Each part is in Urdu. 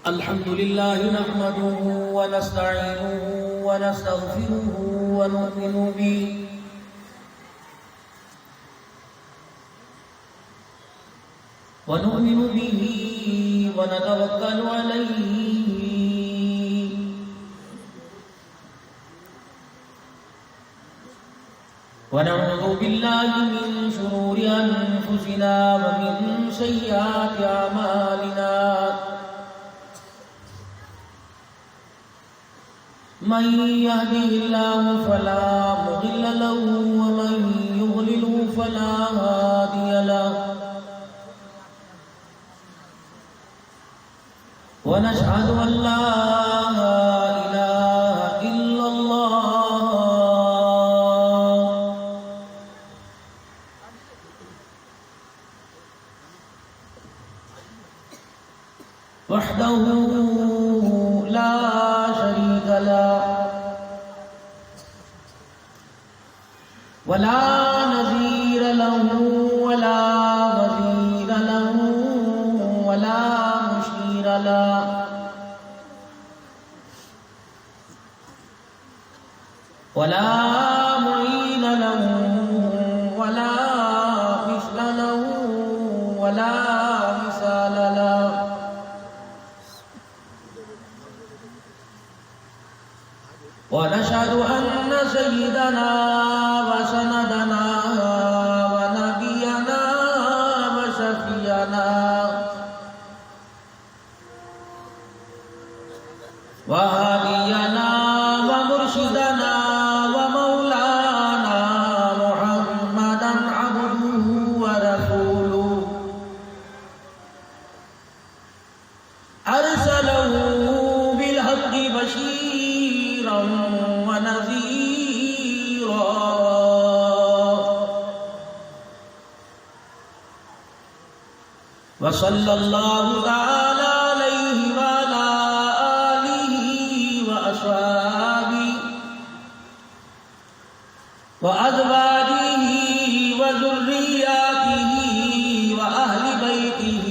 الحمد لله نحمده ونستعينه ونستغفره ونؤمن به ونتوكل عليه ونعوذ بالله من شرور أنفسنا ومن سيئات أعمالنا من يهده الله فلا مضل له ومن يضلل فلا هادي له ونشهد أن لا إله إلا الله وحده لا شريك له ولا نظير له ولا وزير له ولا مشير له ولا معين له ولا مثل له ولا مثال له ونشهد أن سيدنا وسندنا ونبينا وشفيعنا وهادينا ومرشدنا ومولانا محمدا عبده ورسوله أرسله بالحق بشيرا ونذيرا وصلى الله تعالى عليه وعلى آله وأصحابه وأزواجه وذرياته وأهل بيته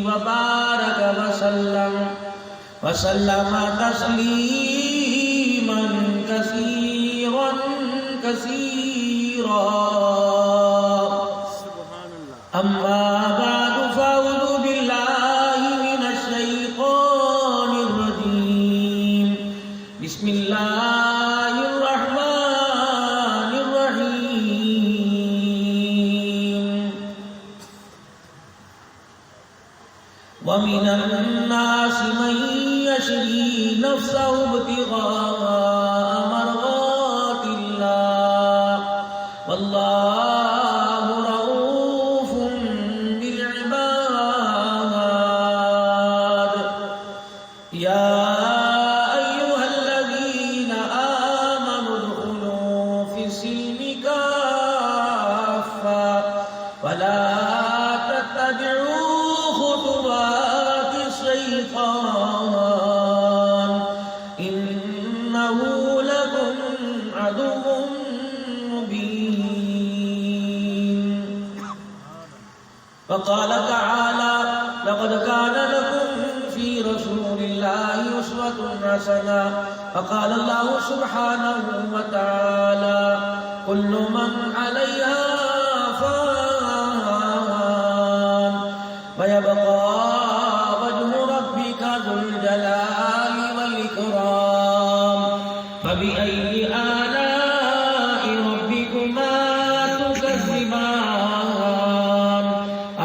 وبارك وسلم تسليما كثيرا كثيرا. أما بعد فأعوذ بالله من الشيطان الرجيم. بسم الله الرحمن الرحيم. ومن الناس من يشري نفسه ابتغاء مرضات الله والله رؤوف بالعباد. يا أيها الذين آمنوا ادخلوا في السلم كافة ولا تتبعوا خطوات الشيطان إنه لكم عدو مبين. وقال تعالى: لقد كان لكم في رسول الله أسوة حسنة. فقال الله سبحانه وتعالى: كل من عليها فان ويبقى وجه ربك ذو الجلال والإكرام. فبأي آلاء ربكما تكذبان.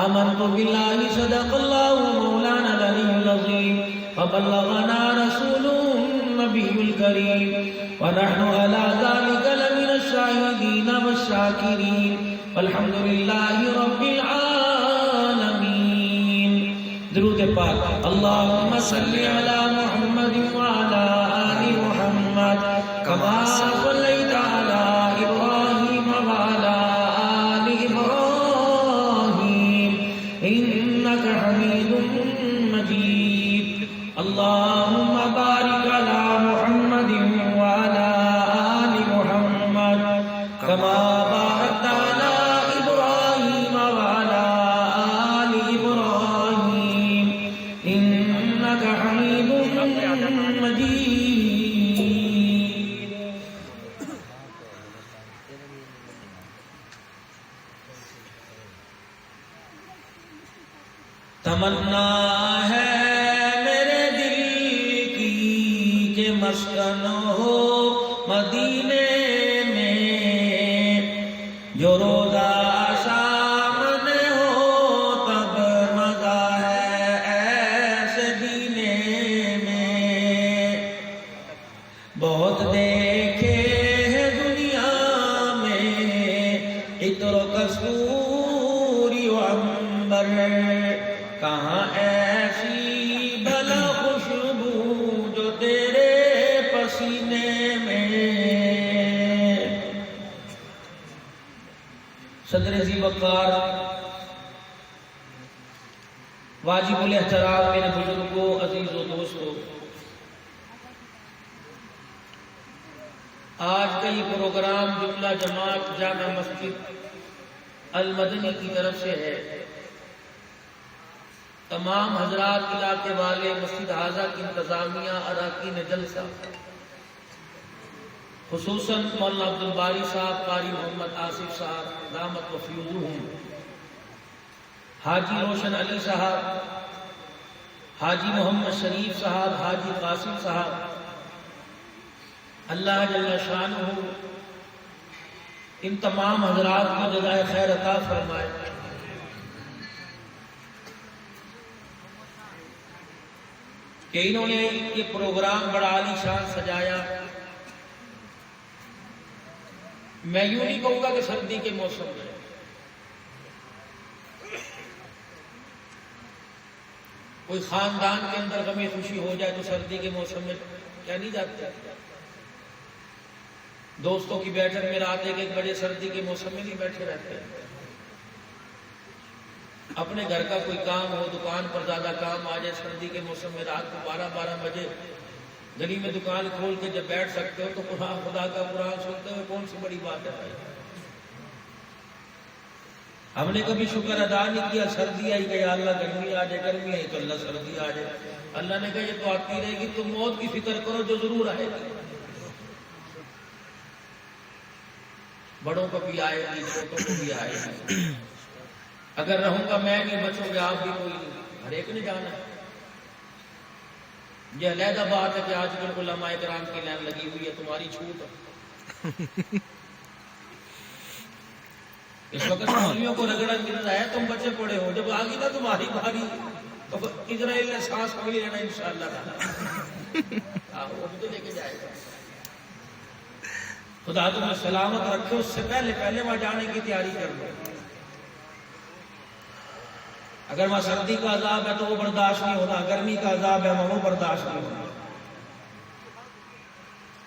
آمنت بالله صدق الله مولانا العلي العظيم وبلغنا رسوله النبي الكريم ونحن على ذلك لمن الشاهدين والشاكرين والحمد لله رب العالمين. درود پاک. اللهم صل على محمد وعلى آل محمد كما صليت على إبراهيم وعلى آل إبراهيم إنك حميد مجيد. اللهم بارك على محمد وعلى آل محمد كما باركت على إبراهيم وعلى آل إبراهيم إنك حميد تمنا ہے میرے دل کی کہ مسکن ہو مدینے میں، جو روزہ سامنے ہو تب مزہ ہے ایسے جینے میں۔ بہت دیکھے ہیں دنیا میں عطر و کستوری و عنبر، کہاں ایسی بھلا خوشبو جو تیرے پسینے میں۔ صدر ذی وقار، واجب الاحترام میرے بزرگوں، عزیز و دوستوں، آج کا یہ پروگرام جملہ جماعت جامع مسجد المدنی کی طرف سے ہے۔ تمام حضرات، علاقے والے، مسجد حاضہ کی انتظامیہ، اراکین جلسہ، خصوصاً مولانا عبدالباری صاحب، قاری محمد آصف صاحب دامت وفیضہم، حاجی روشن علی صاحب، حاجی محمد شریف صاحب، حاجی قاسم صاحب، اللہ جل شانہ ان تمام حضرات کو جزائے خیر عطا فرمائے۔ کہ انہوں نے یہ پروگرام بڑا عالی شان سجایا۔ میں یوں نہیں کہوں گا کہ سردی کے موسم میں، کوئی خاندان کے اندر غم خوشی ہو جائے تو سردی کے موسم میں کیا نہیں جاتے؟ دوستوں کی بیٹھک میں رات 1 بجے سردی کے موسم میں نہیں بیٹھے رہتے۔ اپنے گھر کا کوئی کام ہو، دکان پر زیادہ کام آ جائے، سردی کے موسم میں رات کو 12 بجے گلی میں دکان کھول کے جب بیٹھ سکتے ہو تو قرآن، خدا کا قرآن سنتے ہوئے کون سی بڑی بات ہے بھائی؟ ہم نے کبھی شکر ادا نہیں کیا، سردی آئی کہ یا اللہ گرمی آ جائے، گرمی آئی تو اللہ سردی آ جائے۔ اللہ نے کہا یہ تو آتی رہے گی، تم موت کی فکر کرو جو ضرور آئے گی، بڑوں کو بھی آئے گی، چھوٹوں کو بھی آئے گی۔ اگر رہوں گا میں نہیں، بچوں گے آپ بھی، کوئی نہیں، ہر ایک نے جانا ہے۔ یہ علیحدہ بات ہے کہ آج کل علماء کرام کی لائن لگی ہوئی ہے، تمہاری چھوٹ ہے۔ اس وقت مولویوں کو رگڑا مل رہا ہے، تم بچے پڑے ہو، جب آگی نا تمہاری باری تو اسرائیل نے سانس پکڑی لینا انشاءاللہ تعالی، وہ بھی تو لے کے جائے گا۔ خدا تمہیں سلامت رکھے، اس سے پہلے وہاں جانے کی تیاری کر لو۔ اگر وہاں سردی کا عذاب ہے تو وہ برداشت نہیں ہونا، گرمی کا عذاب ہے وہ برداشت نہیں ہونا۔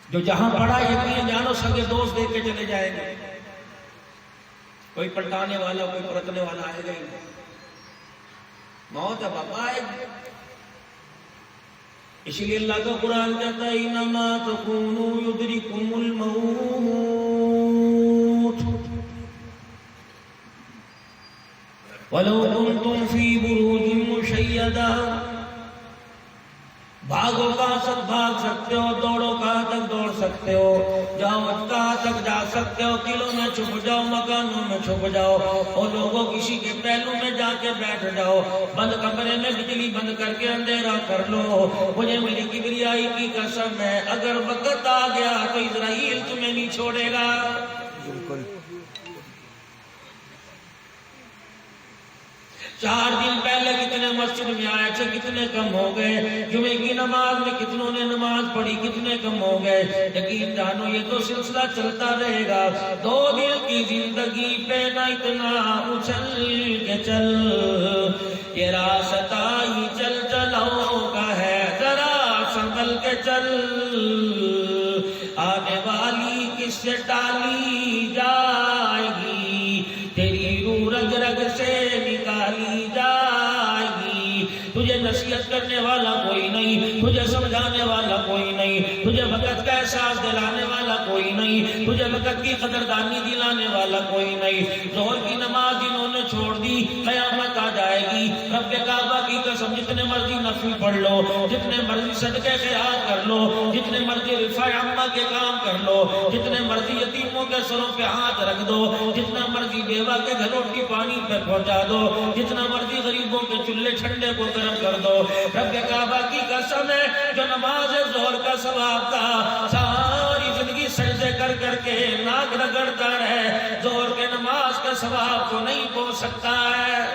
جو جہاں پڑا یقین جانو سگے دوست دے کے چلے جائیں گے، کوئی پلٹانے والا، کوئی پرتنے والا آئے گا ہی نہیں۔ موت ہے بابا آئے گی۔ اسی لیے اللہ کا قرآن کہتا ہے انما تکونوا یدرککم الموت وَلَوْ كُنْتُمْ فِي بُرُوجٍ مُشَيَّدَةٍ۔ بھاگو کہاں تک بھاگ سکتے ہو، دوڑو کہاں تک دوڑ سکتے ہو، جاؤ کہاں تک جا سکتے ہو، قلعوں میں چھپ جاؤ، مکانوں میں چھپ جاؤ، اور لوگوں کسی کے پہلو میں جا کے بیٹھ جاؤ، بند کمرے میں بجلی بند کر کے اندھیرا کر لو۔ مجھے میری کبریائی کی قسم ہے، اگر وقت آ گیا تو اسرائیل تمہیں نہیں چھوڑے گا۔ بالکل 4 دن پہلے کتنے مسجد میں آئے تھے، کتنے کم ہو گئے، جمعے کی نماز میں کتنوں نے نماز پڑھی، کتنے کم ہو گئے۔ یقین جانو یہ تو سلسلہ چلتا رہے گا۔ 2 دن کی زندگی پہ نہ اتنا اچھل کے چل، یہ راستہ ہی چل چلاؤ کا ہے، ذرا سنبھل کے چل، آنے والی کس سے ٹالی جائے گی، تیری روح رگ رگ سے نکالی جائے گی۔ تجھے نصیحت کرنے والا کوئی نہیں، تجھے سمجھانے والا کوئی نہیں، تجھے وقت کا احساس دلانے والا کوئی نہیں، تجھے وقت کی قدردانی دلانے والا کوئی نہیں۔ ظہر کی نماز انہوں نے چھوڑ دی، قیامت آ جائے گی، رب کعبہ کی قسم جتنے مرضی نفل پڑھ لو، جتنے مرضی صدقے خیرات کر لو، جتنے مرضی رفع عامہ کے کام کر لو، جتنے مرضی یتیموں کے سروں پہ ہاتھ رکھ دو، جتنا مرضی بیوہ کے گھر روٹی پانی پہ پہنچا دو، جتنا مرضی غریبوں کے چولہے ٹھنڈے کو گرم کر دو، رب کعبہ کی قسم ہے جو نماز ظہر کا ثواب تھا ساری زندگی سجدے کر کر کے ناک رگڑتا رہے، ظہر کے نماز کا ثواب تو نہیں پہنچ سکتا ہے۔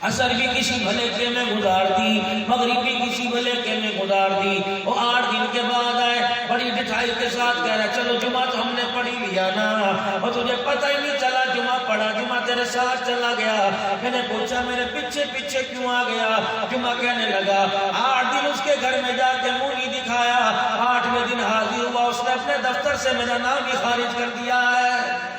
عصر بھی کسی بھلے کے میں گزار دی، مغرب بھی کسی بھلے کے میں گزار دی، وہ 8 دن کے بعد آئے بڑی مٹھائی کے ساتھ کہہ رہا چلو جمعہ تو ہم نے پڑھی لیا نا، اور تجھے پتہ ہی نہیں چلا جمعہ پڑھا، جمعہ تیرے ساتھ چلا گیا۔ میں نے پوچھا میرے پیچھے پیچھے کیوں آ گیا؟ جمعہ کہنے لگا 8 دن اس کے گھر میں جا کے منہ نہیں دکھایا، 8ویں دن حاضر ہوا، اس نے اپنے دفتر سے میرا نام بھی خارج کر دیا ہے۔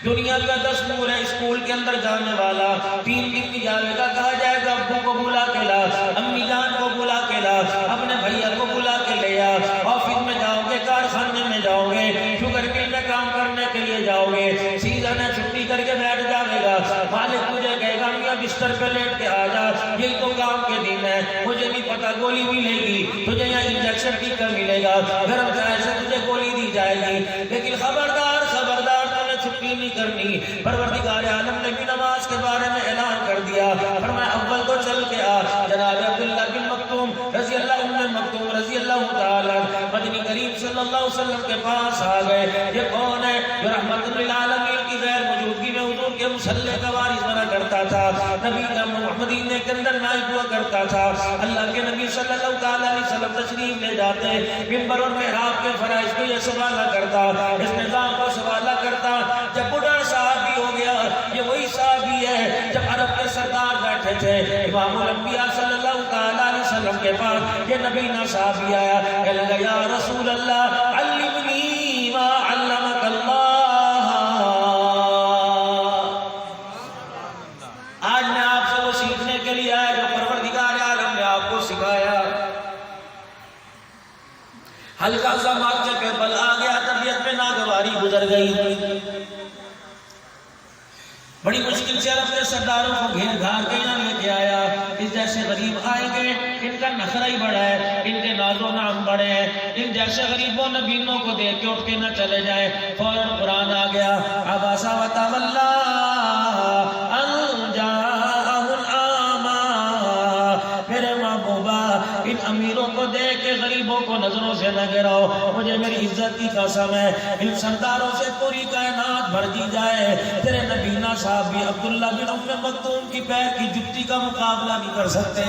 دنیا کا دستور ہے اسکول کے اندر جانے والا 3 دن کی جاوے گا، کہا جائے گا ابو کو بلا کے لا، امی جان کو بلا کے لا، اپنے بھیا کو بلا کے لے آ، آفس میں جاؤ گے، کارخانے میں جاؤ گے، شوگر مل میں کام کرنے کے لیے جاؤ گے، سیزن ہے چھٹی کر کے بیٹھ جاوے گا، مالک تجھے کہے گا میاں بستر پہ لیٹ کے آ جا، یہی تو کام کے دن ہے، مجھے نہیں پتا گولی ملے گی تجھے یا انجیکشن ٹیکا ملے گا، گرم چائے سے تجھے گولی دی جائے گی، لیکن خبردار خبردار چھٹی نہیں کرنی۔ پروردگار عالم نے بھی نماز کے بارے میں اعلان کر دیا، فرمایا اول تو چل کے آ۔ جناب عبداللہ بن مکتوم رضی اللہ تعالی مدنی کریم صلی اللہ علیہ وسلم کے پاس آ گئے۔ یہ کون ہے؟ جو رحمت للعالمین کی غیر موجودگی میں حضور کے مصلی کا وارث بنا کرتا تھا، نبی کا مدینے کے اندر نائب ہوا کرتا تھا۔ اللہ کے نبی صلی اللہ علیہ وسلم تشریف لے جاتے، منبر اور محراب کے فرائض کو یہ سوالہ کرتا، اس نظام کو سوالہ کرتا۔ جب بڑھا صحابی ہو گیا، یہ وہی صحابی ہے جب عرب کے سردار بیٹھے تھے امام الانبیاء صلی اللہ علیہ وسلم کے پاس، یہ نبینا صحابی آیا، کہنے لگا یا رسول اللہ علمنی ما علمک اللہ، آج میں آپ سے وہ سیکھنے کے لیے آیا جو پروردگار عالم نے آپ کو سکھایا۔ ہلکا سا ماتھے پہ بل آ گیا، طبیعت میں ناگواری گزر گئی، بڑی مشکل سے عرب کے سرداروں کو گھیر گھار کے یہاں لے کے آیا۔ اس جیسے غریب آئیں گے، ان کا نخرہ ہی بڑا ہے، ان کے ناز و نام بڑے ہیں، ان جیسے غریبوں نبینوں کو دیکھ کے اٹھ کے نہ چلے جائیں۔ فوراً قرآن آ گیا، عبس وتولی ان جاءہ الاعمی، میرے محبوبہ ان امیروں کو دیکھ کے غریبوں کو نظروں سے نہ گراؤ، مجھے میری عزت کی قسم ہے ان سرداروں سے پوری کائنات بھر دی جائے، تیرے نبینا صاحب بھی عبداللہ بن ام مکتوم کی پیر کی جتی کا مقابلہ نہیں کر سکتے۔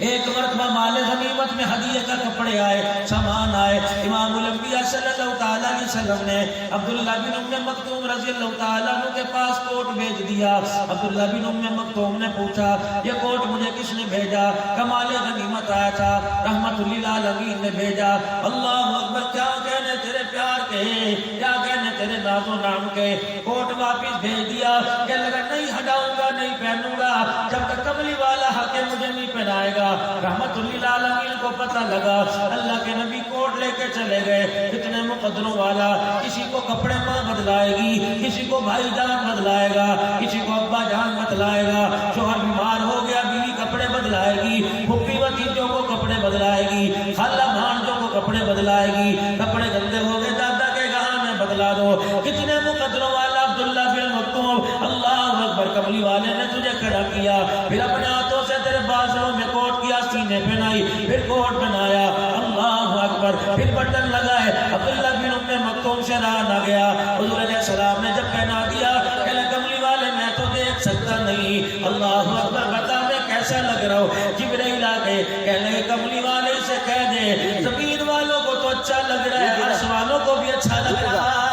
ایک مرتبہ مال غنیمت میں ہدیے کا کپڑے آئے، سامان آئے، امام الانبیاء صلی اللہ علیہ وسلم نے عبداللہ بن ام مکتوم رضی اللہ تعالیٰ عنہ کے پاس کوٹ بھیج دیا۔ عبداللہ بن ام مکتوم نے پوچھا یہ کوٹ مجھے کس نے بھیجا؟ کمال غنیمت آیا تھا، رحمت للعالمین نے بھیجا۔ اللہ اکبر، کیا کہنے تیرے پیار کے، کیا کہنے تیرے ناز و نام کے۔ کوٹ واپس بھیج دیا، کہنے لگا نہیں ہٹاؤں گا، نہیں پہنوں گا جب تک کملی والا حق مجھے نہیں پہنائے گا۔ رحمت للعالمین کو پتہ لگا، اللہ کے نبی کوٹ لے کے چلے گئے، اتنے مقدروں والا، کسی کو کپڑے ماں بدلائے گی، کسی کو بھائی جان بدلائے گا، کسی کو ابا جان بدلائے گا، شوہر بیمار ہو گیا بیوی کپڑے بدلائے گی، پھوپھی بھتیجوں کو کپڑے بدلائے گی، خالہ بھانجوں کو کپڑے بدلائے گی، کپڑے گندے ہو گئے دادا کے گاہ میں بدلا دو، کتنے مقدروں والا عبداللہ بن مکتوم۔ اللہ اکبر، کملی والے نے تجھے کھڑا کیا، پھر اپنے ہاتھوں سے تیرے بازوں میں کوٹ کیا، سینے پہنائی، پھر کوٹ پہنایا، اللہ اکبر، پھر بٹن لگائے۔ عبداللہ بن ام مکتوم سے رہا نہ گیا، حضور علیہ السلام نے جب پہنا دیا، کہنے کملی والے میں تو دیکھ سکتا نہیں، اللہ اکبر، بتا میں کیسا لگ رہا ہوں۔ جبرائیل آ گئے، کہنے کملی والے سے کہہ دے زمین والوں کو تو اچھا لگ رہا ہے، عرش والوں کو بھی اچھا لگ رہا ہے۔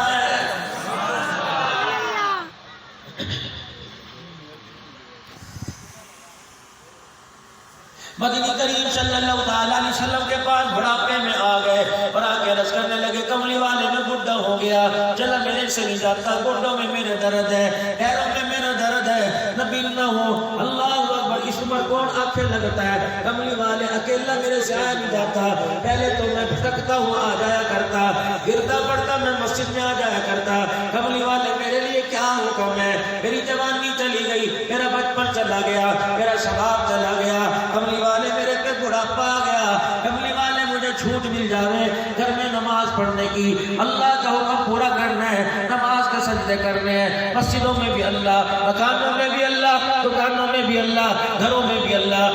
مدنی کریم صلی اللہ علیہ وسلم کے پاس بڑھاپے میں آ گئے اور آ کے عرض کرنے لگے کملی والے میں بڈھا ہو گیا، چلا میرے سے نہیں جاتا، گھٹنوں میں میرے درد ہے، پیروں میں میرا درد ہے، نبی نہ ہو۔ اللہ اکبر، اس پر کون آنکھیں لگتا ہے؟ کملی والے اکیلا میرے سے آیا نہیں جاتا، پہلے تو میں بھٹکتا ہوں آ جایا کرتا، گرتا پڑتا میں مسجد میں آ جایا کرتا، کملی والے میرے لیے کیا حکم ہے؟ میری جوانی چلی گئی، میرا بچپن چلا گیا، میرا شباب چلا گیا، کملی والے میرے پہ بڑھاپا آ گیا، کملی والے مجھے چھوٹ مل جاوے گھر میں نماز پڑھنے کی، اللہ کا حکم پورا کرنا ہے، نماز کے سجدے کرنے ہیں، مسجدوں میں بھی اللہ، مکانوں میں بھی اللہ، دکانوں میں بھی اللہ، گھروں میں بھی اللہ۔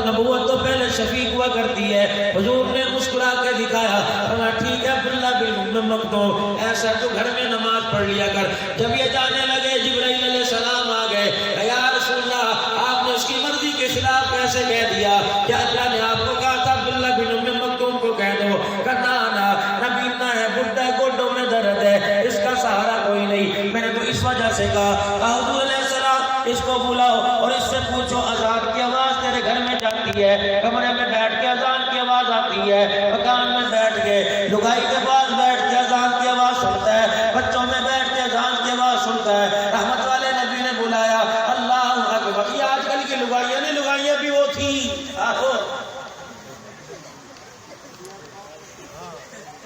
نبوت تو پہلے شفیق ہوا کرتی ہے، حضور نے مسکرا کے دکھایا، فرمایا ٹھیک ہے عبداللہ بن ام مکتوم، ایسا تو گھر میں نماز پڑھ لیا کر۔ جب یہ جانے لگے جبرائیل علیہ السلام آ گئے، یا رسول اللہ آپ نے اس کی مرضی کے خلاف کیسے کہہ دیا؟ کیا اللہ نے آپ کو کہا تھا عبداللہ بن ام مکتوم کو کہہ دو؟ کہنا نبینا ہے، بڈھا ہے، گوڈوں میں درد ہے، اس کا سہارا کوئی نہیں، میں نے تو اس وجہ سے کہا حضور علیہ السلام اس کو بلاؤ اور اس سے پوچھو اذان کی آواز تیرے گھر میں جاتی ہے؟ کمرے میں بیٹھ کے اذان کی آواز آتی ہے، مکان میں بیٹھ کے لگائی کے پاس بیٹھ کے اذان کی آواز سنتا ہے، بچوں میں بیٹھ کے اذان کی آواز سنتا ہے۔ رحمت والے نبی نے بلایا، اللہ اکبر۔ یہ آج کل کی لگائیاں نہیں، لگائیاں بھی وہ تھی،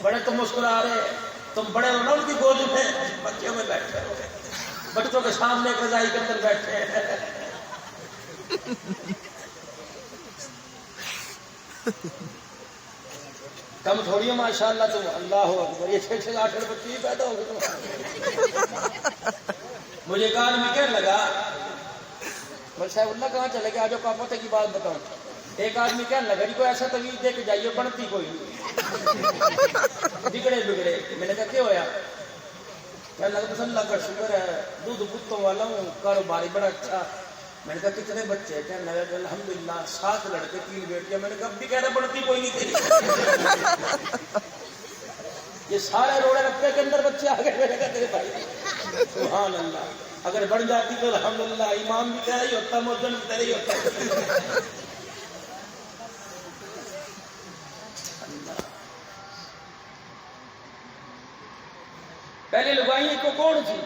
بڑے تم مسکرا رہے، تم بڑے ہو نا ان کی گود میں، بچوں میں بیٹھے ہو، بچوں کے سامنے رضائی کے اندر بیٹھے ہیں۔ کم تھوڑی ہے ماشاءاللہ تم، اللہ اکبر، یہ 6-6 8 بچے پیدا ہو گئے۔ مجھے ایک آدمی کہنے لگا، بھائی صاحب اللہ کہاں چلے گئے، آج آپ پتہ کی بات بتاؤں۔ ایک آدمی کہنے لگا جی کوئی ایسا طویل دے کے جائیے، بنتی کوئی بگڑے بگڑے۔ میں نے کہا کیا ہوا؟ کہنے لگا بس اللہ کا شکر ہے، دودھ کتوں والا ہوں، کاروباری بڑا اچھا۔ میں نے کہا کتنے بچے؟ کہنے لگا کہ الحمدللہ 7 لڑکے 3 بیٹیاں۔ میں نے کہا اب بھی کہہ رہے بڑھتی کوئی نہیں تیری۔ یہ سارے روڑے رکھتے کے اندر بچے آ گئے۔ میں نے کہا تیرے بھائی سبحان اللہ، اگر بڑھ جاتی تو الحمدللہ، امام بھی تیرا ہی ہوتا، مؤذن بھی تیرا ہی ہوتا۔ پہلے لگائیے کو کون تھی؟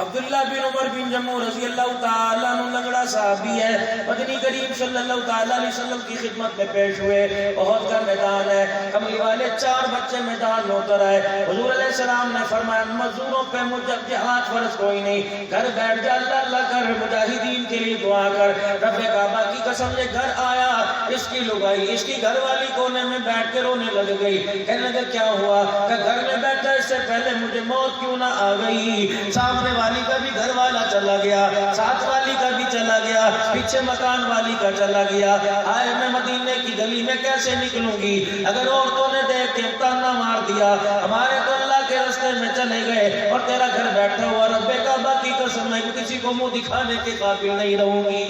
عبداللہ بن عمر بن جموع رضی اللہ تعالیٰ عنہ لنگڑا صحابی ہے، مدنی کریم صلی اللہ تعالیٰ علیہ وسلم کی خدمت میں پیش ہوئے۔ احد کا میدان ہے، کملی والے 4 بچے میدان میں اتر آئے۔ حضور علیہ السلام نے فرمایا مزدوروں پہ مجھے جہاد فرض کوئی نہیں، گھر بیٹھ جا، اللہ اللہ کر، مجاہدین کے لیے دعا کر۔ رب کعبہ کی قسم یہ گھر آیا، اس کی لگائی اس کی گھر والی کونے میں بیٹھ کے رونے لگ گئی، کہنے لگا کیا ہوا؟ کہ گھر میں بیٹھا اس سے پہلے مجھے موت کیوں نہ آ گئی؟ سامنے والی کا بھی گھر والا چلا گیا، ساتھ والی کا بھی چلا گیا، پیچھے مکان والی کا چلا گیا، آئے میں مدینے کی گلی میں کیسے نکلوں گی؟ اگر عورتوں نے دیکھ کے تانا مار دیا، ہمارے تو اللہ کے راستے میں چلے گئے اور تیرا گھر بیٹھا ہوا، رب کعبہ کی قسم میں کسی کو منہ دکھانے کے قابل نہیں رہوں گی۔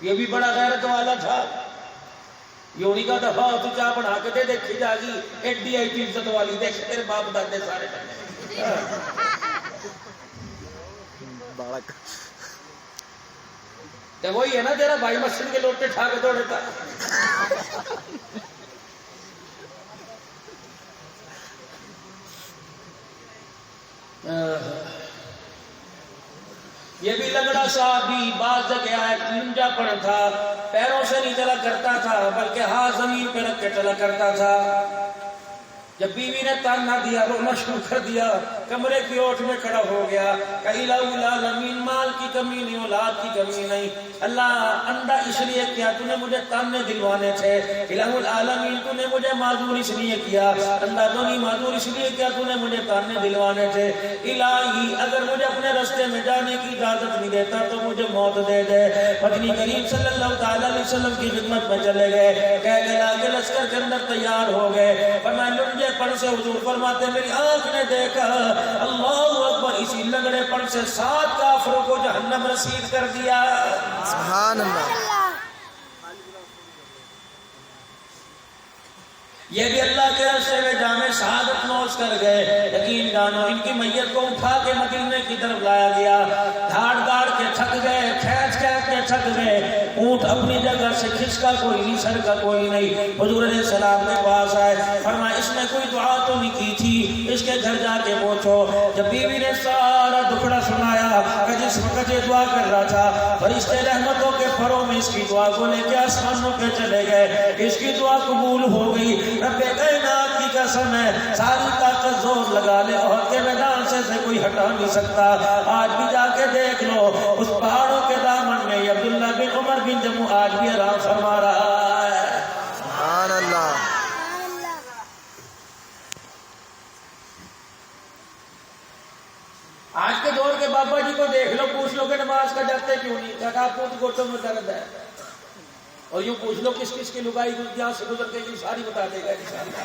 یہ بھی بڑا غیرت والا تھا، یونی کا دفعہ تو چاہ بنا کے دے دیکھی جاگی، ایک ڈی آئی پی عزت والی، دیکھ تیرے باپ دادے سارے کرنے تو وہی ہے نا تیرا بھائی مسجد کے لوٹے ٹھا کے دوڑے تھا۔ یہ بھی لنگڑا صحابی، بعض جگہ آئے لنجا پڑ تھا، پیروں سے نہیں چلا کرتا تھا بلکہ ہاتھ زمین پہ رکھ کے چلا کرتا تھا۔ جب بیوی نے تانا دیا، رونا شروع کر دیا، کمرے کی اوٹ میں کھڑا ہو گیا کہ الہ العالمین، مال کی کمی نہیں، اولاد کی کمی نہیں، اللہ اندھا اس لیے کیا تو نے مجھے تانے دلوانے تھے، الہ العالمین تو نے مجھے معذور اس لیے کیا، اندھا تو نہیں معذور اس لیے کیا تو نے مجھے تانے دلوانے تھے، الہی اگر مجھے اپنے راستے میں جانے کی اجازت نہیں دیتا تو مجھے موت دے دے۔ مدنی کریم صلی اللہ تعالیٰ علیہ وسلم کی خدمت میں چلے گئے، کہہ گئے لاکے لشکر کے اندر تیار ہو گئے، فرمایا لنجے پڑ سے حضور فرماتے میری آنکھ نے دیکھا، اللہ اکبر، اسی لنگڑے پڑ سے 7 کافروں کو جہنم رسید کر دیا۔ سبحان اللہ۔ یہ بھی اللہ کے راستے میں جامع شہادت نوش کر گئے۔ یقین جانو ان کی میت کو اٹھا کے مدینے کی طرف لایا گیا، دھاڑ دھاڑ کے تھک گئے، کھینچ کھینچ کے تھک گئے، اونٹ اپنی جگہ سے کھسکا کوئی نہیں، سر کا کوئی نہیں۔ حضور علیہ السلام کے پاس آئے، فرمایا اس نے کوئی دعا تو نہیں کی تھی، اس کے گھر جا کے پوچھو۔ جب بیوی نے سارا دکھڑا سنایا کہ جس وقت یہ دعا کر رہا تھا فرشتے رحمت اس کی دعا کو لے کے آسمانوں پہ چلے گئے، اس کی دعا قبول ہو گئی۔ رب کائنات کی قسم ہے، ساری طاقت زور لگا لے اور کے میدان سے کوئی ہٹا نہیں سکتا۔ آج بھی جا کے دیکھ لو، اس پہاڑوں کے دامن میں عبداللہ بن عمر بن جموع آج بھی آرام فرما رہا ہے۔ سبحان اللہ۔ آج کے دور کے بابا جی کو دیکھ لو، پوچھ لو کہ نماز کا جاتے کیوں نہیں، کہا آپ کو گھٹنوں میں درد ہے، اور یوں پوچھ لو کس کس کی لگائی یہاں سے گزر کے گئی، ساری بتا دے گا انشاءاللہ۔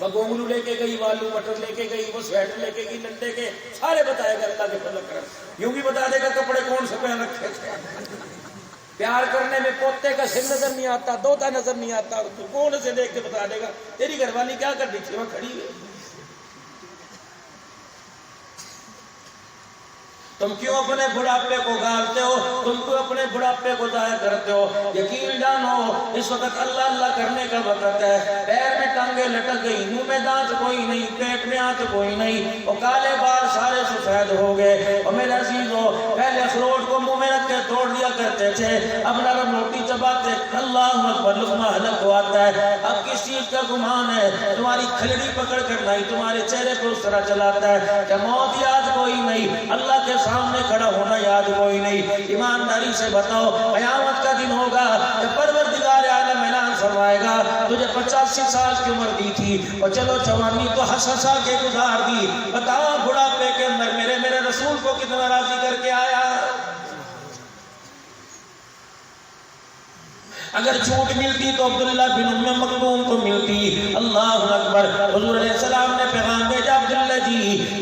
وہ گونگلو لے کے گئی، والو مٹر لے کے گئی، وہ سویٹر لے کے گئی لنڈے کے، سارے بتائے گا اللہ کے فضل کرم۔ یوں بھی بتا دے گا کپڑے کون سے پہن رکھے تھے۔ پیار کرنے میں پوتے کا سر نظر نہیں آتا، دوتا نظر نہیں آتا، تو کون سے دیکھ کے بتا دے گا تیری گھر والی کیا کر رہی تھی، وہ کھڑی ہوئی۔ تم کیوں اپنے بڑھاپے کو گالتے ہو، تم کیوں اپنے بڑھاپے کو ضائع کرتے ہو؟ یقین جانو اس وقت اللہ اللہ کرنے کا وقت ہے۔ پیر میں ٹانگیں لٹک گئی، منہ میں دانت کوئی نہیں، پیٹ میں آنت کوئی نہیں، اور کالے بال سارے سفید ہو گئے۔ اور میرے عزیزو، پہلے اخروٹ کو منہ میں رکھ کے توڑ دیا کرتے تھے، اب نرم روٹی چباتے اللہ اکبر لقمہ حلق کو آتا ہے۔ اب کس چیز کا گمان ہے؟ تمہاری کھلڑی پکڑ کر نہیں تمہارے چہرے پر اس طرح چلاتا ہے کہ موت یاد کوئی نہیں، اللہ کے سامنے کھڑا ہونا یاد کوئی نہیں۔ ایمانداری سے بتاؤ، قیامت کا دن ہوگا جب پروردگار عالم اعلان فرمائے گا تجھے 85 سال کی عمر دی تھی اور چلو جوانی تو ہنس ہنسا کے گزار دی، بتاؤ بڑھاپے کے اندر میرے رسول کو کتنا راضی کر کے آیا۔ اگر چھوٹ ملتی تو عبداللہ بن ام مکتوم کو ملتی۔ اللہ اکبر۔ حضور علیہ السلام نے پیغام بھیجا، عبداللہ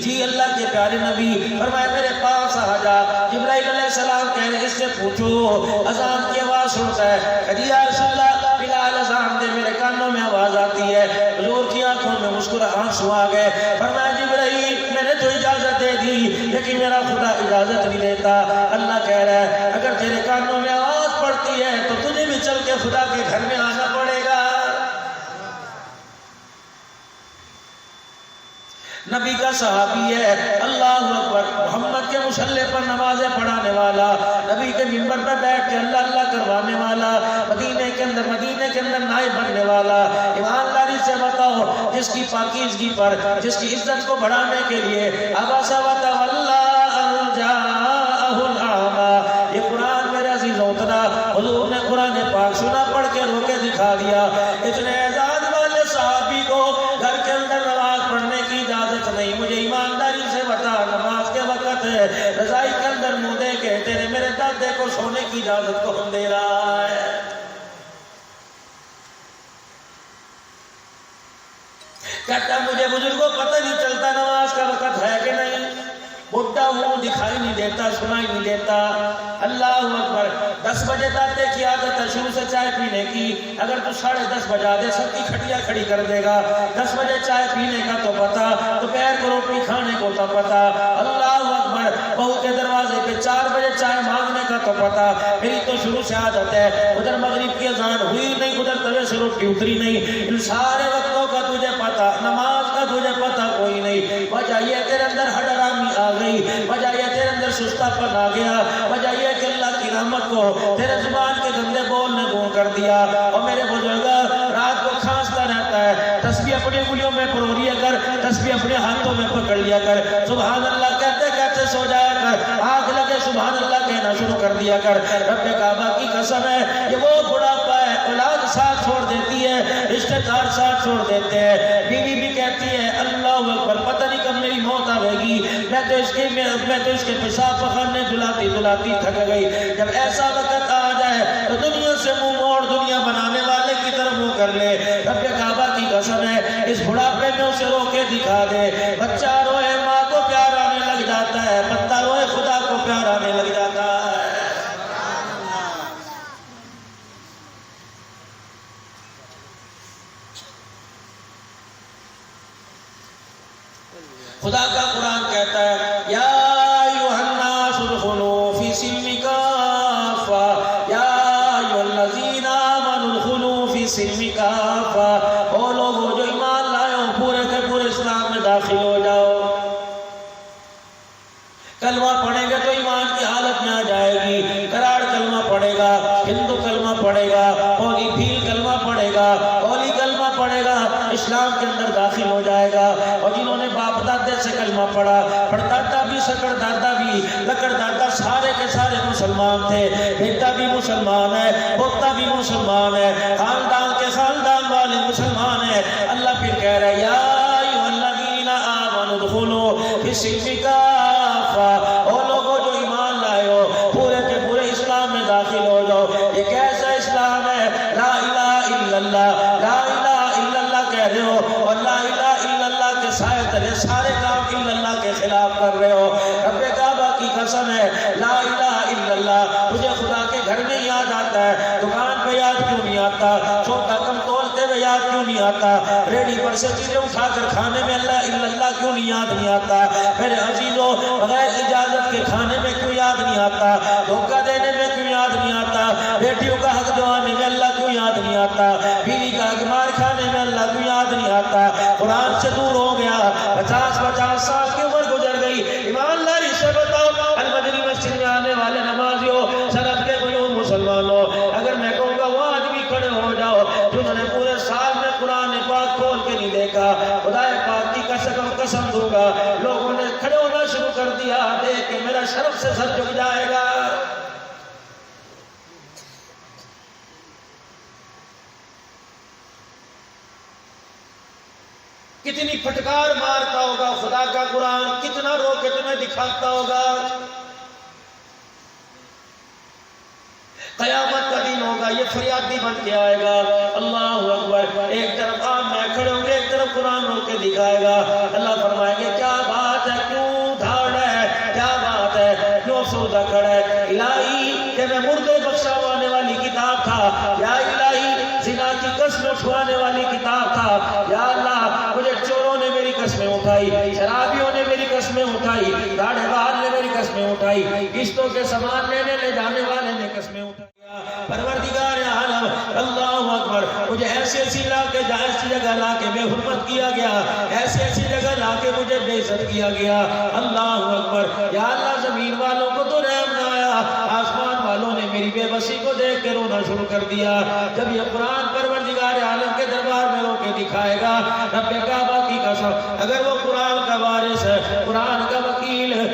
جی اللہ کے پیارے نبی، فرمایا میرے پاس آ جا۔ جبرائیل علیہ السلام کہہ رہے اس سے پوچھو اذان کی آواز سنتا ہے؟ کہا یا رسول اللہ بلال اذان دے، میرے کانوں میں آواز آتی ہے۔ حضور کی آنکھوں میں آنسو آ گئے۔ فرمایا جبرائیل میں نے تو اجازت دے دی لیکن میرا خدا اجازت نہیں دیتا۔ اللہ کہہ رہا ہے اگر تیرے کانوں میں آواز پڑتی ہے تو تجھے بھی چل کے خدا کے گھر میں آنا پڑے گا۔ نبی کا صحابی ہے، اللہ اکبر، محمد کے مصلی پر نمازیں پڑھانے والا، نبی کے منبر پر بیٹھ کے اللہ اللہ کروانے والا، مدینے کے اندر نائب بننے والا۔ ایمانداری سے بتاؤ، جس کی پاکیزگی پر، جس کی عزت کو بڑھانے کے لیے عبس وتولی ان جاءہ الاعمی، یہ قرآن میرے عزیزوں اتنا حضور نے قرآن پاک سنا پڑھ کے رو کے دکھا دیا۔ اتنے اعزاز والے صحابی کو گھر کے اندر نماز پڑھنے کی اجازت نہیں۔ مجھے ایمانداری سے بتا، نماز کے وقت ہے، رضائی کے اندر منہ دے کے تیرے میرے دادے کو سونے کی اجازت کون دے رہا ہے؟ کہتا مجھے بزرگوں پتہ نہیں چلتا نماز کا وقت ہے کہ نہیں، بڈھا ہوں دکھائی نہیں دیتا، سنائی نہیں دیتا۔ اللہ اکبر۔ 10 بجے داتے کی عادت ہے شروع سے چائے پینے کی، اگر تو 10:30 بجا دے سب کی کھٹیاں کھڑی کر دے گا۔ 10 بجے چائے پینے کا تو پتا، دوپہر کو روٹی کھانے کو تو پتا۔ اللہ اکبر۔ بہو کے دروازے پہ 4 بجے چائے مانگنے کا تو پتا۔ میری تو شروع سے عادت ہے، ادھر مغرب کی اذان ہوئی نہیں، ادھر توے سے روٹی اتری نہیں، ان سارے وقتوں کا تجھے پتا، نماز کا تجھے پتا کوئی نہیں۔ وجہ یہ تیرے اندر حڈرامی آ گئی، وجہ یہ تیرے اندر سستا پن آ گیا، وجہ یہ کہ اللہ کی رحمت کو تیرے زبان کے گندے بول نے گم کر دیا۔ اور میرے بزرگ رات کو کھانستا رہتا ہے، تسبیح اپنی انگلیوں میں پرو لیا کر، تسبیح اپنے ہاتھوں میں پکڑ لیا کر، سبحان اللہ کہتے کہتے سو جایا کر، آنکھ لگے سبحان اللہ کہنا شروع کر دیا کر۔ رب کعبہ کی قسم ہے یہ وہ بڑھاپا ہے، اولاد ساتھ چھوڑ دیتی ہے، رشتہ دار ساتھ چھوڑ دیتے ہیں، بیوی بھی کہتی ہے اللہ اکبر پتہ نہیں کب میری موت آئے گی، میں تو اس کے پیشاب پخانے دلاتی تھک گئی۔ جب ایسا وقت آ جائے تو دنیا سے منہ موڑ، دنیا بنانے والے کی طرف منہ کر لے۔ رب کعبہ کی قسم ہے اس بڑھاپے میں اسے رو کے دکھا دے، بچہ روئے ماں کو پیار آنے لگ جاتا ہے، بندہ روئے خدا کو پیار آنے لگ جاتا ہے۔ خدا کا قرآن کہتا ہے یا ایھا الناس ادخلوا فی السلم کافۃ، یا ایھا الذین آمنوا ادخلوا فی السلم کافۃ، او لوگو جو ایمان لائے ہو پورے کے پورے اسلام میں داخل ہو جاؤ۔ کلمہ پڑھیں گے تو ایمان کی حالت میں آ جائے گی، قرار کلمہ پڑھے گا پڑھے گا، ہولی بھیل کلمہ پڑھے گا، ہولی کلمہ پڑھے گا، اسلام کے اندر داخل ہو جائے گا۔ اور جنہوں نے باپ دادے سے کلمہ پڑھا، پڑدادا بھی، سکڑ دادا بھی، لکڑ دادا، سارے کے سارے مسلمان تھے، بیٹا بھی مسلمان ہے، پوتا بھی مسلمان ہے، خاندان کے خاندان والے مسلمان ہیں۔ اللہ پھر کہہ رہا ہے یا ایھا الذین آمنوا ادخلوا فی السلم کافۃ، او لوگوں جو ایمان لائے ہو پورے کے پورے اسلام میں داخل ہو جاؤ۔ یہ کیسا اسلام ہے؟ لا الہ الا اللہ، لا الہ الا اللہ کہہ رہے ہو اور لا الہ الا اللہ کے سائے تلے سارے کام الا اللہ کے خلاف کر رہے ہو۔ رب کعبہ کی قسم ہے لا الہ الا اللہ، تجھے خدا کے گھر میں یاد آتا ہے، دکان پہ یاد کیوں نہیں آتا، چھوٹا کم تولتے ہوئے یاد کیوں نہیں آتا، ریڈی پر سے چیزیں اٹھا کر کھانے میں اللہ الا اللہ کیوں نہیں یاد نہیں آتا، میرے عزیزوں بغیر اجازت کے کھانے میں کیوں یاد نہیں آتا، دھوکہ دینے میں کیوں یاد نہیں آتا، بیٹیوں کا حق دوانے میں اللہ کیوں یاد نہیں آتا، بیوی کا حق مار کھانے میں اللہ کیوں یاد نہیں آتا، قرآن سے دور ہو گیا، 50 سال کی عمر گزر گئی۔ ایمان لاری سے بتاؤ المدنی مسجد میں آنے والے نمازیوں، سرحد کے قیوم مسلمانوں، اگر میں کہوں گا وہ آدمی کھڑے ہو جاؤ جنہوں نے پورے سال میں قرآن پاک کھول کے نہیں دیکھا، خدا پاک کی قسم دوں گا لوگوں نے کھڑے ہونا شروع کر دیا، دیکھ کے میرا شرف سے سر جھک جائے گا۔ کتنی پھٹکار مارتا ہوگا خدا کا قرآن، کتنا رو کے تمہیں دکھاتا ہوگا۔ قیامت کا دن ہوگا، یہ فریادی بن کے آئے گا، اللہ اکبر، ایک طرف آپ میں کھڑے ہوں گے، ایک طرف قرآن رو کے دکھائے گا، اللہ فرمائیں گے کیا بات ہے، کیوں دھاڑ ہے، کیا بات ہے، کیوں افسردہ کھڑا ہے، الہی کہ میں مردے بخشوانے والی کتاب تھا، یا الہی زنا کی قسم اٹھوانے والی کتاب تھا، یا اللہ مجھے چوروں نے میری قسمیں اٹھائی، شرابیوں نے میری قسمیں اٹھائی، داڑھے بار نے میری قسمیں اٹھائی، قسطوں کے سامان لینے لے جانے والے نے قسمیں اٹھائی، پروردگار عالم اللہ اکبر، مجھے ایسی ایسی لا کے ایسی جگہ لا کے بے حرمت کیا گیا، ایسی ایسی جگہ لا کے مجھے بے عزت کیا گیا، اللہ اکبر، یا اللہ زمین والوں کو تو رحم نہ آیا، آسمان والوں نے میری بے بسی کو دیکھ کے رونا شروع کر دیا۔ جب یہ قرآن پروردگار عالم کے دربار میں رو کے دکھائے گا، رب کعبہ کی قسم اگر وہ قرآن کا وارث ہے، قرآن کا وکیل ہے،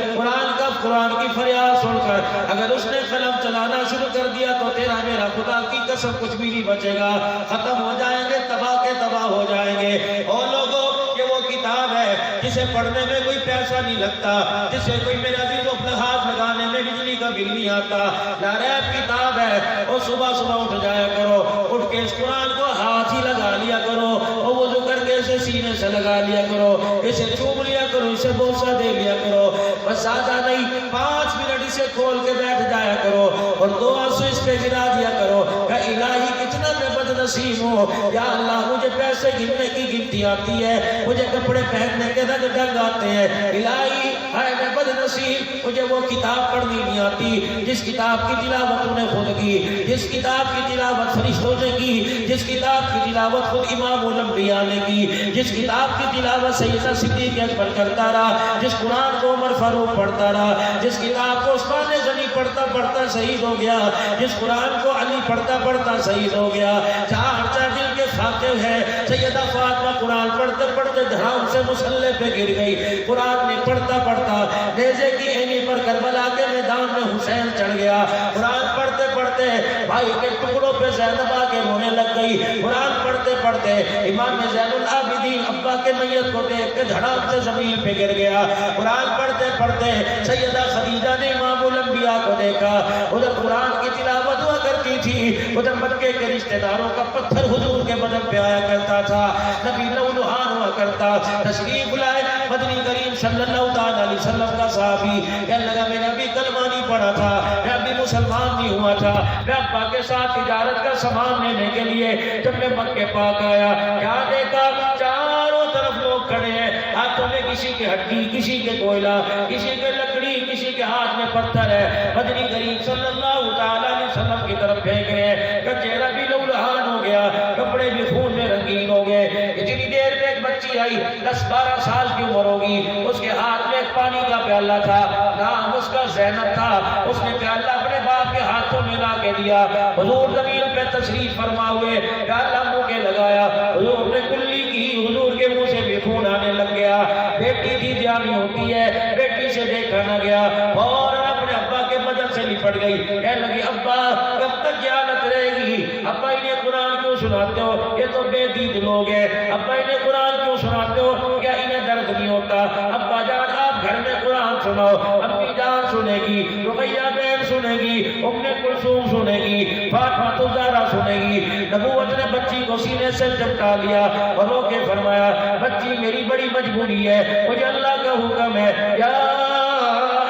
قرآن کی فریاد سن کر اگر اس نے قلم چلانا شروع کر دیا تو تیرا میرا خدا کی قسم کچھ بھی نہیں بچے گا، ختم ہو جائیں گے، تباہ کے تباہ ہو جائیں گے۔ اور لوگوں یہ وہ کتاب ہے جسے پڑھنے میں کوئی پیسہ نہیں لگتا، جسے کوئی میرا دل اپنا ہاتھ لگانے میں بجلی کا بل نہیں آتا، ناریب کتاب ہے، اور صبح صبح اٹھ جایا کرو، اٹھ کے اس قرآن کو ہاتھ ہی لگا لیا کرو، اور وضو کر کے اسے سینے سے لگا لیا کرو، اسے چوم لیا کرو، اسے بوسہ دے لیا کرو، بس زیادہ نہیں 5 منٹ اسے کھول کے بیٹھ جایا کرو اور 2 آنسو اس پہ گرا دیا کرو کہ الہی کتنا میں بد نصیب ہوں، یا اللہ مجھے پیسے گننے کی گنتی آتی ہے، مجھے کپڑے پہننے کے رنگ ڈھنگ آتے ہیں، الہی ہے میں بد نصیب، مجھے وہ کتاب پڑھنی نہیں آتی جس کتاب کی تلاوت انہیں خود کی، جس کتاب کی تلاوت فرشتوں نے کی، جس کتاب کی تلاوت خود امام الانبیاء نے کی، جس کتاب کی تلاوت سیدنا صدیق اکبر کرتا رہا، جس قرآن کو عمر فاروق پڑھتا رہا، جس کتاب کو عثمان غنی پڑھتا پڑھتا شہید ہو گیا، جس قرآن کو علی پڑھتا پڑھتا شہید ہو گیا، چار دل کے فاقب ہے، سیدہ فاطمہ قرآن پڑھتے پڑھتے دھڑام سے مسلح پہ گر گئی، قرآن میں پڑھتا پڑھتا نیزے کی اینی پر کربلا کے میدان میں حسین چڑھ گیا، قرآن پڑھتے پڑھتے بھائی کے ٹکڑوں پہ زینب آ کے رونے لگ گئی، قرآن پڑھتے پڑھتے امام زین العابدین ابا کے میت کو دیکھ کے دھڑام سے زمین پہ گر گیا، قرآن پڑھتے پڑھتے سیدہ خدیجہ نے امام الانبیاء کو دیکھا، ادھر قرآن کی تلاوت ہوا کرتی تھی، ادھر مکے کے رشتہ داروں کا پتھر حضور کے بدن پہ آیا کرتا تھا، نبی لولہان ہوا کرتا، تشریف لائے مدنی کریم صلی اللہ علیہ وسلم کا صحابی کہنے لگا میں نے ابھی کلمہ نہیں پڑھا تھا، میں ابھی مسلمان نہیں ہوا تھا، میں ابا کے ساتھ تجارت کا سامان لینے کے لیے جب میں مکے پاک آیا، کیا دیکھا چاروں طرف لوگ کھڑے ہیں، ہاتھوں میں کسی کے ہڈی، کسی کے کوئلہ، کسی کے لکڑی، کسی کے ہاتھ میں پتھر ہے، مدنی کریم صلی اللہ علیہ وسلم کی طرف پھینک رہے ہیں، کہ چہرہ بھی لولہان ہو گیا، کپڑے بھی خون میں رنگین ہو گئے، اتنی دیر میں ایک بچی آئی 10-12 سال کی عمر ہوگی، اس کے ہاتھ میں ایک پانی کا پیالہ تھا، نام اس کا زینب تھا، اس نے پیالہ اپنے باپ کے ہاتھوں میں لا کے دیا، حضور زمین منبر پہ تشریف فرما ہوئے، یا اللہ منہ کے لگایا، حضور نے کلی کی، حضور کے منہ سے بھی خون آنے لگ گیا۔ بیٹی تھی جانی ہوتی ہے، بیٹی سے دیکھا نہ گیا، اور اپنے ابا کے بدن سے لپٹ گئی، کہنے لگی ابا کب تک جہالت رہے گی؟ ابا انہیں قرآن کیوں سناتے ہو؟ یہ تو بے دید لوگ ہیں۔ ابا انہیں قرآن کیوں سناتے ہو؟ کیا انہیں درد نہیں ہوتا؟ ابا جان آپ گھر میں قرآن سناؤ، امی جان سنے گی، رقیہ بہن سنے گی، ام کلثوم سنے گی، فاطمہ الزہرا سنے گی۔ نبوت نے بچی کو سینے سے چپٹا لیا اور رو کے فرمایا بچی میری بڑی مجبوری ہے، مجھے اللہ کا حکم ہے، یا